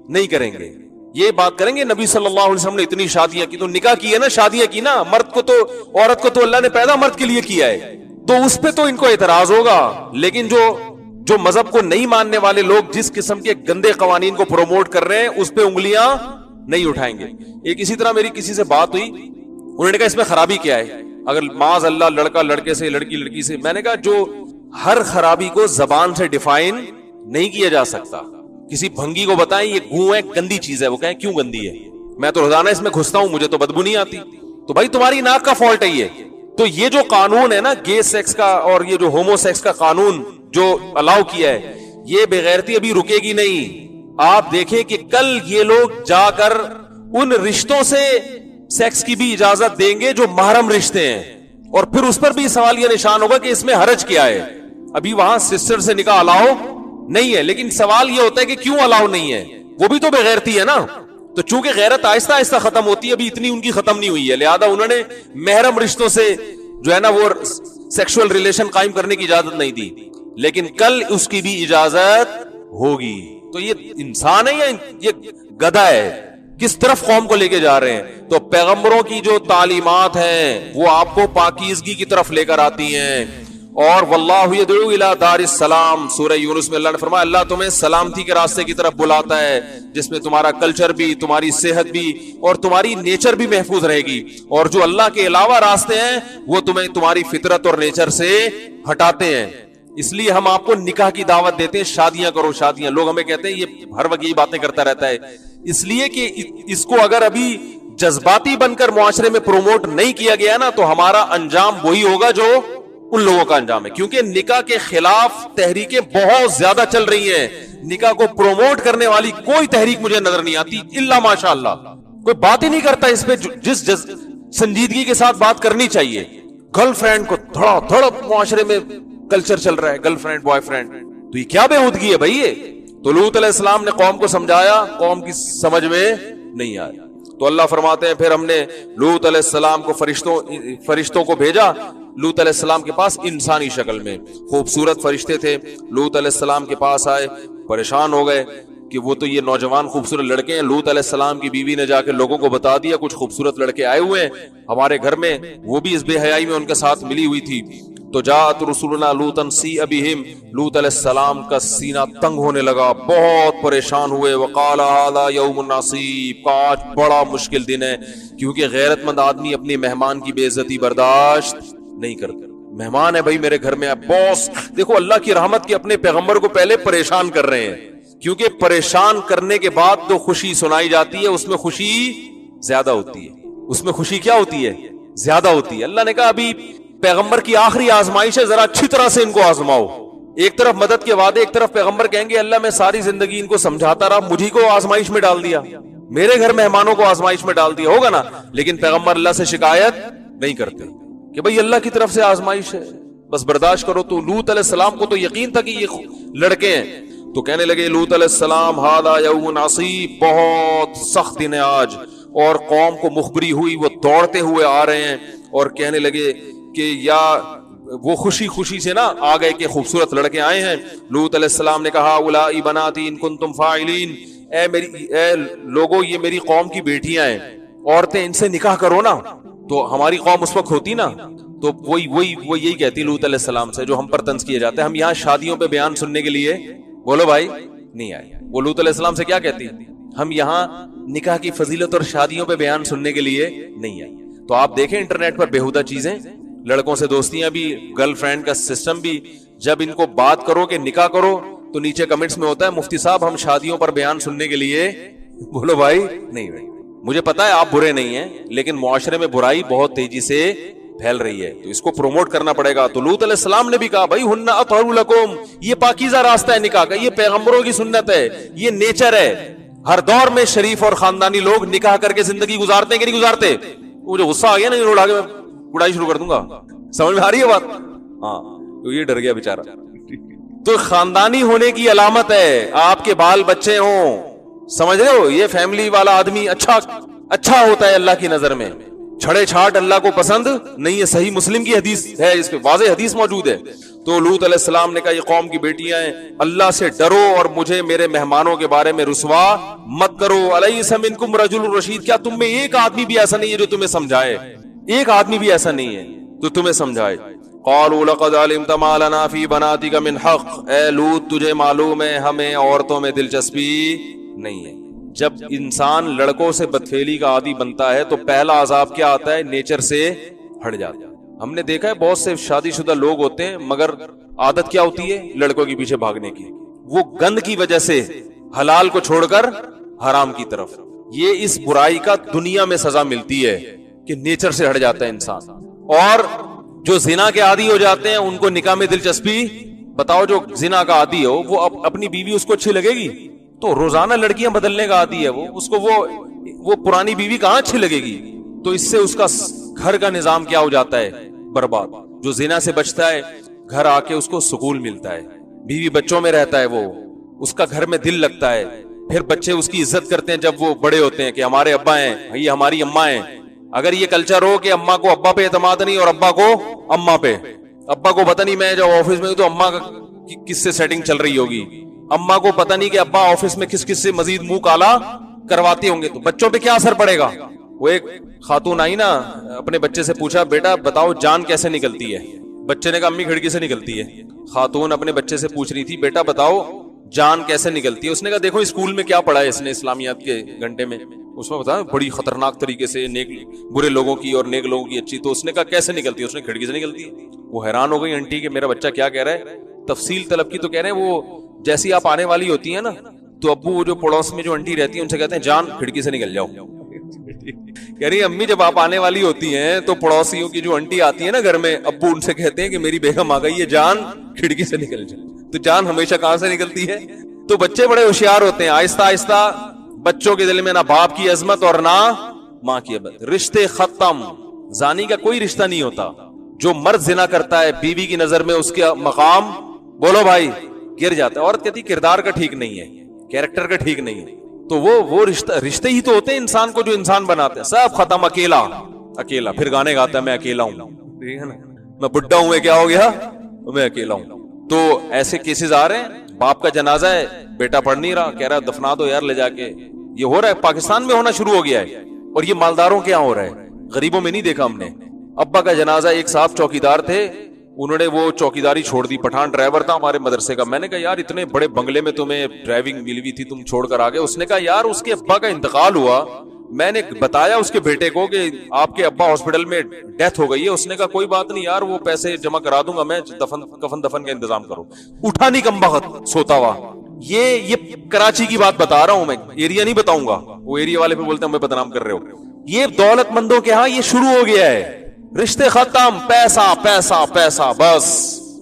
نہیں کریں گے. یہ بات کریں گے نبی صلی اللہ علیہ وسلم نے اتنی شادیاں کی، تو نکاح کی ہے نا، شادیاں کی نا. مرد کو تو، عورت کو تو اللہ نے پیدا مرد کے لیے کیا ہے، تو اس پہ تو ان کو اعتراض ہوگا. لیکن جو مذہب کو نہیں ماننے والے لوگ جس قسم کے گندے قوانین کو پروموٹ کر رہے ہیں اس پہ انگلیاں نہیں اٹھائیں گے. ایک اسی طرح میری کسی سے بات ہوئی، انہوں نے کہا اس میں خرابی کیا ہے اگر معاذ اللہ لڑکا لڑکے سے، لڑکی لڑکی سے. میں نے کہا جو ہر خرابی کو زبان سے ڈیفائن نہیں کیا جا سکتا. کسی بھنگی کو بتائیں یہ گوں ہے، گندی چیز ہے، وہ کہیں کیوں گندی ہے؟ میں تو روزانہ اس میں گھستا ہوں، مجھے تو بدبو نہیں آتی. تو بھائی تمہاری ناک کا فالٹ ہے یہ. تو یہ جو قانون ہے نا گے سیکس کا، اور یہ جو ہومو سیکس کا قانون جو الاؤ کیا ہے، یہ بغیرتی ابھی رکے گی نہیں. آپ دیکھیں کہ کل یہ لوگ جا کر ان رشتوں سے سیکس کی بھی اجازت دیں گے جو محرم رشتے ہیں، اور پھر اس پر بھی سوال یہ نشان ہوگا کہ اس میں حرج کیا ہے. ابھی وہاں سسٹر سے نکاح الاؤ نہیں ہے، لیکن سوال یہ ہوتا ہے کہ کیوں الاؤ نہیں ہے؟ وہ بھی تو بغیرتی ہے نا. تو چونکہ غیرت آہستہ آہستہ ختم ہوتی ہے، ابھی اتنی ان کی ختم نہیں ہوئی ہے، لہذا انہوں نے محرم رشتوں سے جو ہے نا وہ سیکشل ریلیشن قائم کرنے کی اجازت نہیں دی، لیکن کل اس کی بھی اجازت ہوگی. تو یہ انسان ہے یا یہ گدھا ہے؟ کس طرف قوم کو لے کے جا رہے ہیں؟ تو پیغمبروں کی جو تعلیمات ہیں وہ آپ کو پاکیزگی کی طرف لے کر آتی ہیں. اور واللہ یدعو الی دار السلام، سورہ یونس میں اللہ نے فرمایا اللہ تمہیں سلامتی کے راستے کی طرف بلاتا ہے، جس میں تمہارا کلچر بھی، تمہاری صحت بھی اور تمہاری نیچر بھی محفوظ رہے گی. اور جو اللہ کے علاوہ راستے ہیں وہ تمہیں تمہاری فطرت اور نیچر سے ہٹاتے ہیں. اس لیے ہم آپ کو نکاح کی دعوت دیتے ہیں، شادیاں کرو شادیاں. لوگ ہمیں کہتے ہیں یہ ہر وقت یہی باتیں کرتا رہتا ہے، اس لیے کہ اس کو اگر ابھی جذباتی بن کر معاشرے میں پروموٹ نہیں کیا گیا نا تو ہمارا انجام وہی ہوگا جو ان لوگوں کا انجام ہے. کیونکہ نکاح کے خلاف تحریکیں بہت زیادہ چل رہی ہیں. نکاح کو پروموٹ کرنے والی کوئی تحریک مجھے نظر نہیں آتی الا ماشاء اللہ. کوئی بات ہی نہیں کرتا اس پہ جس سنجیدگی کے ساتھ بات کرنی چاہیے. گرل فرینڈ کو دھڑا دھڑ معاشرے میں کلچر چل رہا ہے، گرل فرینڈ بوائے فرینڈ. تو یہ کیا بےہودگی ہے بھائی؟ یہ تو لوط علیہ السلام نے قوم کو سمجھایا، قوم کی سمجھ میں نہیں آیا. تو اللہ فرماتے ہیں پھر ہم نے لوط علیہ السلام کو فرشتوں کو بھیجا. لوط علیہ السلام کے پاس انسانی شکل میں خوبصورت فرشتے تھے. لوط علیہ السلام کے پاس آئے، پریشان ہو گئے کہ وہ تو یہ نوجوان خوبصورت لڑکے ہیں. لوط علیہ السلام کی بیوی نے جا کے لوگوں کو بتا دیا کچھ خوبصورت لڑکے آئے ہوئے ہیں ہمارے گھر میں، وہ بھی اس بے حیائی میں ان کے ساتھ ملی ہوئی تھی. تو جاءت رسولنا لوطا سیء بہم، لوط علیہ السلام کا سینہ تنگ ہونے لگا، بہت پریشان ہوئے. وقال ھذا یوم عصیب، آج بڑا مشکل دن ہے، کیونکہ غیرت مند آدمی اپنی مہمان کی بے عزتی برداشت نہیں کرتا. مہمان ہے بھائی میرے گھر میں، اب باس دیکھو اللہ کی رحمت کے اپنے پیغمبر کو پہلے پریشان کر رہے ہیں، کیونکہ پریشان کرنے کے بعد جو خوشی سنائی جاتی ہے اس میں خوشی زیادہ ہوتی ہے. اس میں خوشی کیا ہوتی ہے؟ زیادہ ہوتی ہے. اللہ نے کہا ابھی پیغمبر کی آخری آزمائش ہے، ذرا اچھی طرح سے ان کو آزماؤ. ایک طرف مدد کے وعدے، ایک طرف پیغمبر کہیں گے اللہ میں ساری زندگی ان کو سمجھاتا رہا، مجھی کو آزمائش میں ڈال دیا، میرے گھر مہمانوں کو آزمائش میں ڈال دیا. ہوگا نا؟ لیکن پیغمبر اللہ سے شکایت نہیں کرتے کہ بھئی اللہ کی طرف سے آزمائش ہے. بس برداشت کرو. تو لوط علیہ السلام کو تو یقین تھا کہ یہ لڑکے ہیں, تو کہنے لگے لوط علیہ السلام ھذا یوم عصیب, بہت سخت دن ہے آج. اور قوم کو مخبری ہوئی, وہ دوڑتے ہوئے آ رہے ہیں اور کہنے لگے کہ یا وہ خوشی خوشی سے نا آ گئے کہ خوبصورت لڑکے آئے ہیں. لوط علیہ السلام نے کہا اولائی بناتی ان کنتم فاعلین, اے لوگوں یہ میری قوم کی بیٹیاں ہیں, عورتیں ان سے نکاح کرو نا. تو ہماری قوم اس وقت ہوتی نا تو وہ یہی کہتی لوط علیہ السلام سے جو ہم پر طنز کیے جاتے ہیں, ہم یہاں شادیوں پہ بیان سننے کے لیے بولو بھائی نہیں آئے. وہ لوط علیہ السلام سے کیا کہتی, ہم یہاں نکاح کی فضیلت اور شادیوں پہ بیان سننے کے لیے نہیں آئے. تو آپ دیکھیں انٹرنیٹ پر بےہودہ چیزیں, لڑکوں سے دوستیاں بھی, گرل فرینڈ کا سسٹم بھی. جب ان کو بات کرو کہ نکاح کرو تو نیچے کمنٹس میں ہوتا ہے مفتی صاحب ہم شادیوں پر بیان سننے کے لیے, بولو بھائی نہیں بھائی. مجھے پتا ہے آپ برے نہیں ہیں, لیکن معاشرے میں برائی بہت تیزی سے پھیل رہی ہے, تو اس کو پروموٹ کرنا پڑے گا. تو لوط علیہ السلام نے بھی کہا بھائی ہن اطہر لکم, یہ پاکیزہ راستہ ہے نکاح کا, یہ پیغمبروں کی سنت ہے, یہ نیچر ہے. ہر دور میں شریف اور خاندانی لوگ نکاح کر کے زندگی گزارتے ہیں کہ نہیں گزارتے. مجھے غصہ آ گیا نا, اڑا کے میں اڑائی شروع کر دوں گا. سمجھ میں آ رہی ہے بات؟ ہاں, تو یہ ڈر گیا بیچارہ. تو خاندانی ہونے کی علامت ہے آپ کے بال بچے ہوں, سمجھ رہے ہو, یہ فیملی والا آدمی اچھا ہوتا ہے اللہ کی نظر میں. چھڑے چھاٹ اللہ کو پسند نہیں ہے, صحیح مسلم کی حدیث ہے, اس پہ واضح حدیث موجود ہے. تو لوط علیہ السلام نے کہا یہ قوم کی بیٹیاں ہیں, اللہ سے ڈرو اور مجھے میرے مہمانوں کے بارے میں رسوا مت کرو. الیس منکم رجل رشید, کیا تم میں ایک آدمی بھی ایسا نہیں ہے جو تمہیں سمجھائے, ایک آدمی بھی ایسا نہیں ہے تو تمہیں سمجھائے. قالوا لقد علمت ما لنا فی بناتک من حق, اے لوط تجھے معلوم ہے ہمیں عورتوں میں دلچسپی نہیں ہے. جب انسان لڑکوں سے بدفعلی کا عادی بنتا ہے تو پہلا عذاب کیا آتا ہے, نیچر سے ہٹ جاتا ہے. ہم نے دیکھا ہے بہت سے شادی شدہ لوگ ہوتے ہیں مگر عادت کیا ہوتی ہے لڑکوں کے پیچھے بھاگنے کی, وہ گند کی وجہ سے حلال کو چھوڑ کر حرام کی طرف. یہ اس برائی کا دنیا میں سزا ملتی ہے کہ نیچر سے ہٹ جاتا ہے انسان. اور جو زنا کے عادی ہو جاتے ہیں ان کو نکاح میں دلچسپی, بتاؤ جو زنا کا عادی ہو وہ اپنی بیوی اس کو اچھی لگے گی, تو روزانہ لڑکیاں بدلنے کا عادی ہے وہ, اس کو وہ پرانی بیوی کہاں اچھی لگے گی. تو اس سے اس کا گھر کا نظام کیا ہو جاتا ہے, برباد. جو زنا سے بچتا ہے گھر آ کے اس کو سکون ملتا ہے, بیوی بچوں میں رہتا ہے, وہ اس کا گھر میں دل لگتا ہے. پھر بچے اس کی عزت کرتے ہیں جب وہ بڑے ہوتے ہیں کہ ہمارے ابا ہیں, یہ ہماری اماں ہیں. اگر یہ کلچر ہو کہ اماں کو ابا پہ اعتماد نہیں اور ابا کو اماں پہ, ابا کو پتہ نہیں میں جب آفس میں ہوں تو اماں کس سے سیٹنگ چل رہی ہوگی, اماں کو پتہ نہیں کہ ابا آفس میں کس سے مزید منہ کالا کرواتے ہوں گے, تو بچوں پہ کیا اثر پڑے گا. وہ ایک خاتون آئی نا, اپنے بچے سے پوچھا بیٹا بتاؤ جان کیسے نکلتی ہے, بچے نے کہا امی کھڑکی سے نکلتی ہے. خاتون اپنے بچے سے پوچھ رہی تھی بیٹا بتاؤ جان کیسے نکلتی ہے. اس نے کہا دیکھو اسکول میں کیا پڑھا ہے اس نے اسلامیات کے گھنٹے میں, اس میں بتایا بڑی خطرناک طریقے سے نیک برے لوگوں کی اور نیک لوگوں کی اچھی. تو اس نے کہا کیسے نکلتی ہے, اس نے کھڑکی سے نکلتی ہے. وہ حیران ہو گئی آنٹی کہ میرا بچہ کیا کہہ رہا ہے, تفصیل طلب کی. تو کہہ رہے ہیں وہ جیسی آپ آنے والی ہوتی ہیں نا تو ابو وہ جو پڑوس میں جو آنٹی رہتی ہے ان سے کہتے ہیں جان کھڑکی سے نکل جاؤ. کہہ رہی امی جب آپ آنے والی ہوتی ہیں تو پڑوسیوں کی جو آنٹی آتی ہے نا گھر میں, ابو ان سے کہتے ہیں کہ میری بیگم آ گئی ہے, جان کھڑکی سے نکل جائے. تو جان ہمیشہ کہاں سے نکلتی ہے. تو بچے بڑے ہوشیار ہوتے ہیں, آہستہ آہستہ بچوں کے دل میں نہ باپ کی عظمت اور نہ ماں کی عظمت. رشتے ختم, زانی کا کوئی رشتہ نہیں ہوتا. جو مرد زنا کرتا ہے بیوی کی نظر میں اس کا مقام بولو بھائی گر جاتا ہے. عورت کہتی کردار کا ٹھیک نہیں ہے, کیریکٹر کا ٹھیک نہیں ہے. تو وہ رشتے ہی تو ہوتے ہیں انسان کو جو انسان بناتے ہیں. سب ختم, اکیلا پھر گانے گاتا ہے میں اکیلا ہوں, میں بڈھا ہوں, میں کیا ہو گیا, میں اکیلا ہوں. تو ایسے کیسز آ رہے ہیں, باپ کا جنازہ ہے بیٹا پڑھ نہیں رہا, کہہ رہا دفنا دو یار لے جا کے. یہ ہو رہا ہے پاکستان میں, ہونا شروع ہو گیا ہے. اور یہ مالداروں کے یہاں ہو رہا ہے, غریبوں میں نہیں دیکھا ہم نے. ابا کا جنازہ, ایک صاحب چوکیدار تھے, انہوں نے وہ چوکیداری چھوڑ دی. پٹھان ڈرائیور تھا ہمارے مدرسے کا. میں نے کہا یار اتنے بڑے بنگلے میں تمہیں ڈرائیونگ ملی ہوئی تھی, تم چھوڑ کر آ گئے. اس نے کہا یار اس کے ابا کا انتقال ہوا, میں نے بتایا اس کے بیٹے کو کہ آپ کے ابا ہاسپٹل میں ڈیتھ ہو گئی ہے. اس نے کہا کوئی بات نہیں یار, وہ پیسے جمع کرا دوں گا میں, کفن دفن کا انتظام کرو. اٹھا نہیں کم بخت سوتا ہوا. یہ کراچی کی بات بتا رہا ہوں میں, ایریا نہیں بتاؤں گا. وہ ایریا والے پہ بولتے ہیں ہمیں بدنام کر رہے ہو. یہ دولت مندوں کے ہاں یہ شروع ہو گیا ہے. رشتے ختم, پیسہ پیسہ پیسہ, بس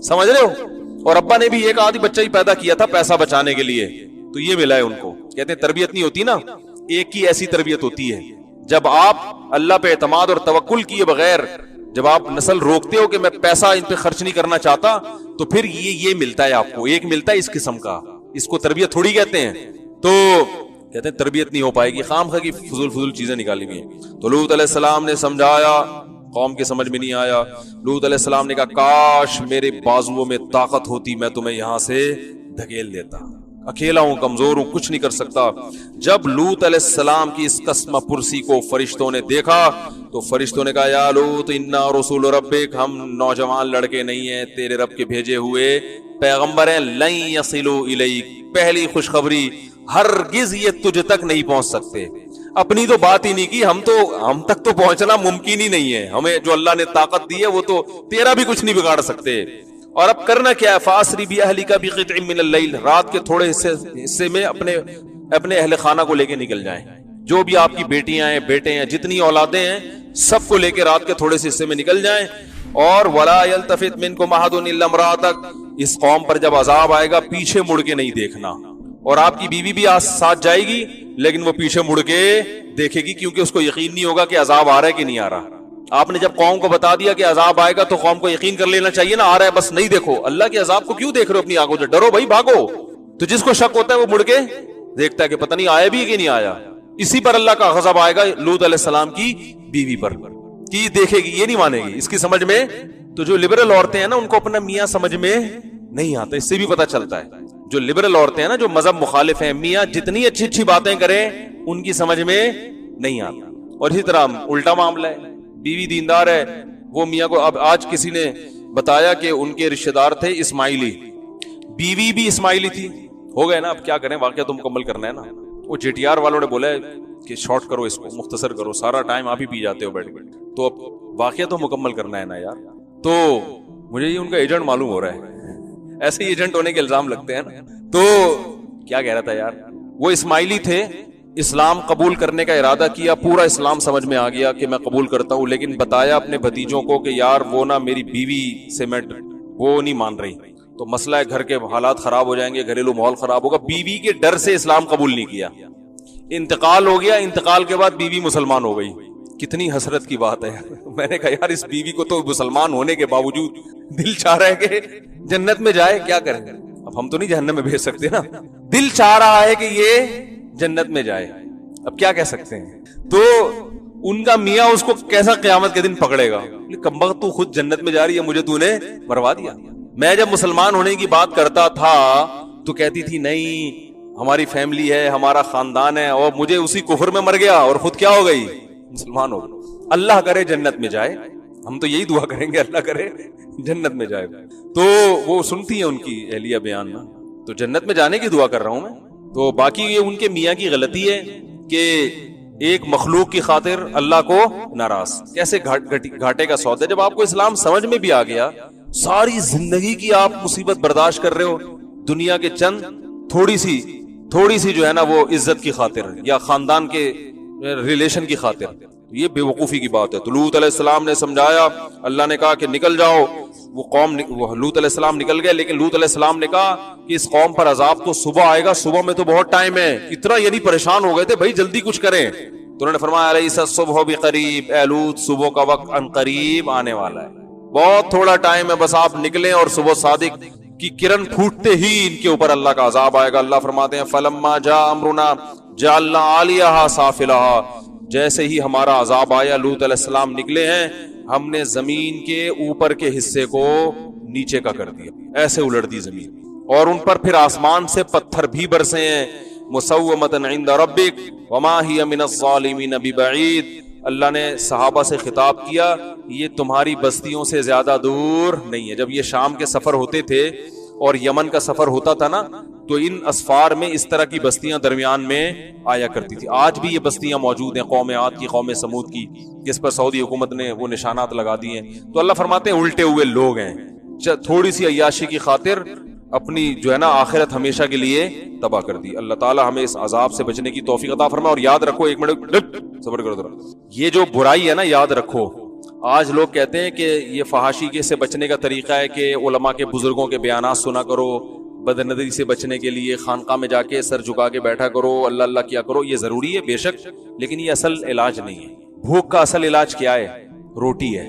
سمجھ رہے ہو. اور ابا نے بھی ایک آدھی بچہ ہی پیدا کیا تھا پیسہ بچانے کے لیے, تو یہ ملا ہے ان کو. کہتے ہیں تربیت نہیں ہوتی نا, ایک کی ایسی تربیت ہوتی ہے جب آپ اللہ پہ اعتماد اور توکل کیے بغیر جب آپ نسل روکتے ہو کہ میں پیسہ ان پہ خرچ نہیں کرنا چاہتا تو پھر یہ ملتا ہے آپ کو، ایک ملتا ہے اس قسم کا. اس کو تربیت تھوڑی کہتے ہیں. تو کہتے ہیں تربیت نہیں ہو پائے گی، خام خواہ کی فضول چیزیں نکالی ہوئی ہیں. تو لوط علیہ السلام نے سمجھایا، قوم کے سمجھ میں نہیں آیا. لوط علیہ السلام نے کہا کاش میرے بازوؤں میں طاقت ہوتی، میں تمہیں یہاں سے دھکیل دیتا، اکیلا ہوں، کمزور ہوں، کچھ نہیں کر سکتا. جب لوط علیہ السلام کی اس قسم پرسی کو فرشتوں نے دیکھا تو فرشتوں نے کہا یا لوط انا رسول ربک، ہم نوجوان لڑکے نہیں ہیں، تیرے رب کے بھیجے ہوئے پیغمبر ہیں. لن یصلوا الیک، پہلی خوشخبری، ہرگز یہ تجھ تک نہیں پہنچ سکتے. اپنی تو بات ہی نہیں کی، ہم تک تو پہنچنا ممکن ہی نہیں ہے. ہمیں جو اللہ نے طاقت دی ہے وہ تو تیرا بھی کچھ نہیں بگاڑ سکتے. اور اب کرنا کیا ہے؟ فاسری باہلک بقطع من اللیل، رات کے تھوڑے حصے میں اپنے اہل خانہ کو لے کے نکل جائیں. جو بھی آپ کی بیٹیاں ہیں، بیٹے ہیں، جتنی اولادیں ہیں، سب کو لے کے رات کے تھوڑے سے حصے میں نکل جائیں. اور ولا یلتفت منکم احد الا امرأتک، اس قوم پر جب عذاب آئے گا پیچھے مڑ کے نہیں دیکھنا. اور آپ کی بیوی بھی ساتھ جائے گی لیکن وہ پیچھے مڑ کے دیکھے گی، کیونکہ اس کو یقین نہیں ہوگا کہ عذاب آ رہا ہے کہ نہیں آ رہا. آپ نے جب قوم کو بتا دیا کہ عذاب آئے گا تو قوم کو یقین کر لینا چاہیے نا، آ رہا ہے بس نہیں دیکھو. اللہ کے عذاب کو کیوں دیکھ رہے ہو اپنی آنکھوں سے؟ ڈرو بھائی، بھاگو. تو جس کو شک ہوتا ہے وہ مڑ کے دیکھتا ہے کہ پتہ نہیں آیا بھی کہ نہیں آیا. اسی پر اللہ کا غضب آئے گا لوط علیہ السلام کی بیوی پر، کہ دیکھے گی، یہ نہیں مانے گی اس کی سمجھ میں. تو جو لبرل عورتیں ہیں نا ان کو اپنا میاں سمجھ میں نہیں آتا. اس سے بھی پتہ چلتا ہے جو لبرل عورتیں ہیں نا، جو مذہب مخالف ہیں، میاں جتنی اچھی باتیں کریں ان کی سمجھ میں نہیں آتا. اور اسی طرح الٹا معاملہ ہے، بیوی دیندار ہے، وہ میاں کو، اب آج کسی نے بتایا کہ ان کے رشتہ دار تھے اسماعیلی، بیوی بھی اسماعیلی تھی. ہو گئے نا، اب کیا کریں، واقعہ تو مکمل کرنا ہے نا. وہ جے ٹی آر والوں نے بولا ہے کہ شارٹ کرو اس کو، مختصر کرو، سارا ٹائم آپ ہی پی جاتے ہو بیٹھ کے. تو اب واقعہ تو مکمل کرنا ہے نا یار. تو مجھے یہ ان کا ایجنٹ معلوم ہو رہا ہے، ایسے ہی ایجنٹ ہونے کے الزام لگتے ہیں نا. تو کیا کہہ رہا تھا یار، وہ اسماعیلی تھے، اسلام قبول کرنے کا ارادہ کیا، پورا اسلام سمجھ میں آ گیا کہ میں قبول کرتا ہوں، لیکن بتایا اپنے بھتیجوں کو کہ یار وہ نا میری بیوی سے میں وہ نہیں مان رہی، تو مسئلہ ہے، گھر کے حالات خراب ہو جائیں گے، گھریلو ماحول خراب ہوگا. بیوی کے ڈر سے اسلام قبول نہیں کیا. انتقال ہو گیا، انتقال کے بعد بیوی مسلمان ہو گئی. کتنی حسرت کی بات ہے. میں نے کہا یار اس بیوی کو تو مسلمان ہونے کے باوجود دل چاہ رہا ہے کہ جنت میں جائے، کیا کریں؟ اب ہم تو نہیں جہنم میں بھیج سکتے نا، دل چاہ رہا ہے کہ یہ جنت میں جائے، اب کیا کہہ سکتے ہیں. تو ان کا میاں اس کو کیسا قیامت کے دن پکڑے گا، کمبخت تو خود جنت میں جا رہی ہے، مجھے تو نے مروا دیا. میں جب مسلمان ہونے کی بات کرتا تھا تو کہتی تھی نہیں ہماری فیملی ہے، ہمارا خاندان ہے، اور مجھے اسی کفر میں مر گیا اور خود کیا ہو گئی، مسلمان ہو گئی. اللہ کرے جنت میں جائے، ہم تو یہی دعا کریں گے اللہ کرے جنت میں جائے. تو وہ سنتی ہیں ان کی اہلیہ بیان نا، تو جنت میں جانے کی دعا کر رہا ہوں میں. تو باقی یہ ان کے میاں کی غلطی ہے کہ ایک مخلوق کی خاطر اللہ کو ناراض. کیسے گھاٹے کا سودا. جب آپ کو اسلام سمجھ میں بھی آ گیا، ساری زندگی کی آپ مصیبت برداشت کر رہے ہو دنیا کے چند تھوڑی سی جو ہے نا وہ عزت کی خاطر یا خاندان کے ریلیشن کی خاطر، یہ بے وقوفی کی بات ہے. تو لوط علیہ السلام نے سمجھایا، اللہ نے کہا کہ نکل جاؤ. وہ قوم، لوط علیہ السلام نکل گئے، لیکن لوط علیہ السلام نے کہا کہ اس قوم پر عذاب تو صبح آئے گا، صبح میں تو بہت ٹائم ہے. اتنا یعنی پریشان ہو گئے تھے، بھائی جلدی کچھ کریں. تو انہوں نے فرمایا الیس الصبح بقریب، اے لوط صبح کا وقت ان قریب آنے والا ہے، بہت تھوڑا ٹائم ہے، بس آپ نکلیں اور صبح صادق کی کرن پھوٹتے ہی ان کے اوپر اللہ کا عذاب آئے گا. اللہ فرماتے ہیں فلما جاء امرنا جعلنا عالیہا سافلہا، جیسے ہی ہمارا عذاب آیا لوط علیہ السلام نکلے ہیں، ہم نے زمین کے اوپر کے حصے کو نیچے کا کر دیا، ایسے الٹ دی زمین، اور ان پر پھر آسمان سے پتھر بھی برسے ہیں. مسومۃ عند ربک وما ہی من الظالمین ببعید. اللہ نے صحابہ سے خطاب کیا، یہ تمہاری بستیوں سے زیادہ دور نہیں ہے. جب یہ شام کے سفر ہوتے تھے اور یمن کا سفر ہوتا تھا نا، تو ان اسفار میں اس طرح کی بستیاں درمیان میں آیا کرتی تھی. آج بھی یہ بستیاں موجود ہیں، قوم عاد کی، قوم سمود کی، جس پر سعودی حکومت نے وہ نشانات لگا دیے ہیں. تو اللہ فرماتے ہیں الٹے ہوئے لوگ ہیں، تھوڑی سی عیاشی کی خاطر اپنی جو ہے نا آخرت ہمیشہ کے لیے تباہ کر دی. اللہ تعالی ہمیں اس عذاب سے بچنے کی توفیق عطا فرمائے. اور یاد رکھو، ایک منٹ صبر کرو ذرا، یہ جو برائی ہے نا یاد رکھو. آج لوگ کہتے ہیں کہ یہ فحاشی کے سے بچنے کا طریقہ ہے کہ علماء کے بزرگوں کے بیانات سنا کرو، بد نظری سے بچنے کے لیے خانقاہ میں جا کے سر جھکا کے بیٹھا کرو، اللہ اللہ کیا کرو. یہ ضروری ہے بے شک، لیکن یہ اصل علاج نہیں ہے. بھوک کا اصل علاج کیا ہے؟ روٹی ہے.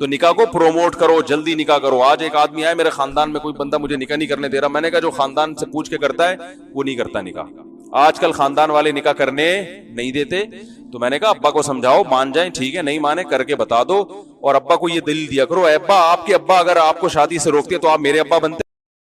تو نکاح کو پروموٹ کرو, جلدی نکاح کرو. آج ایک آدمی آئے میرے خاندان میں کوئی بندہ مجھے نکاح نہیں کرنے دے رہا, میں نے کہا جو خاندان سے پوچھ کے کرتا ہے وہ نہیں کرتا نکاح. آج کل خاندان والے نکاح کرنے نہیں دیتے. تو میں نے کہا ابا کو سمجھاؤ, مان جائیں ٹھیک ہے, نہیں مانے کر کے بتا دو, اور ابا کو یہ دلیل دیا کرو, اے ابا آپ کے ابا اگر آپ کو شادی سے روکتے تو آپ میرے ابا بنتے.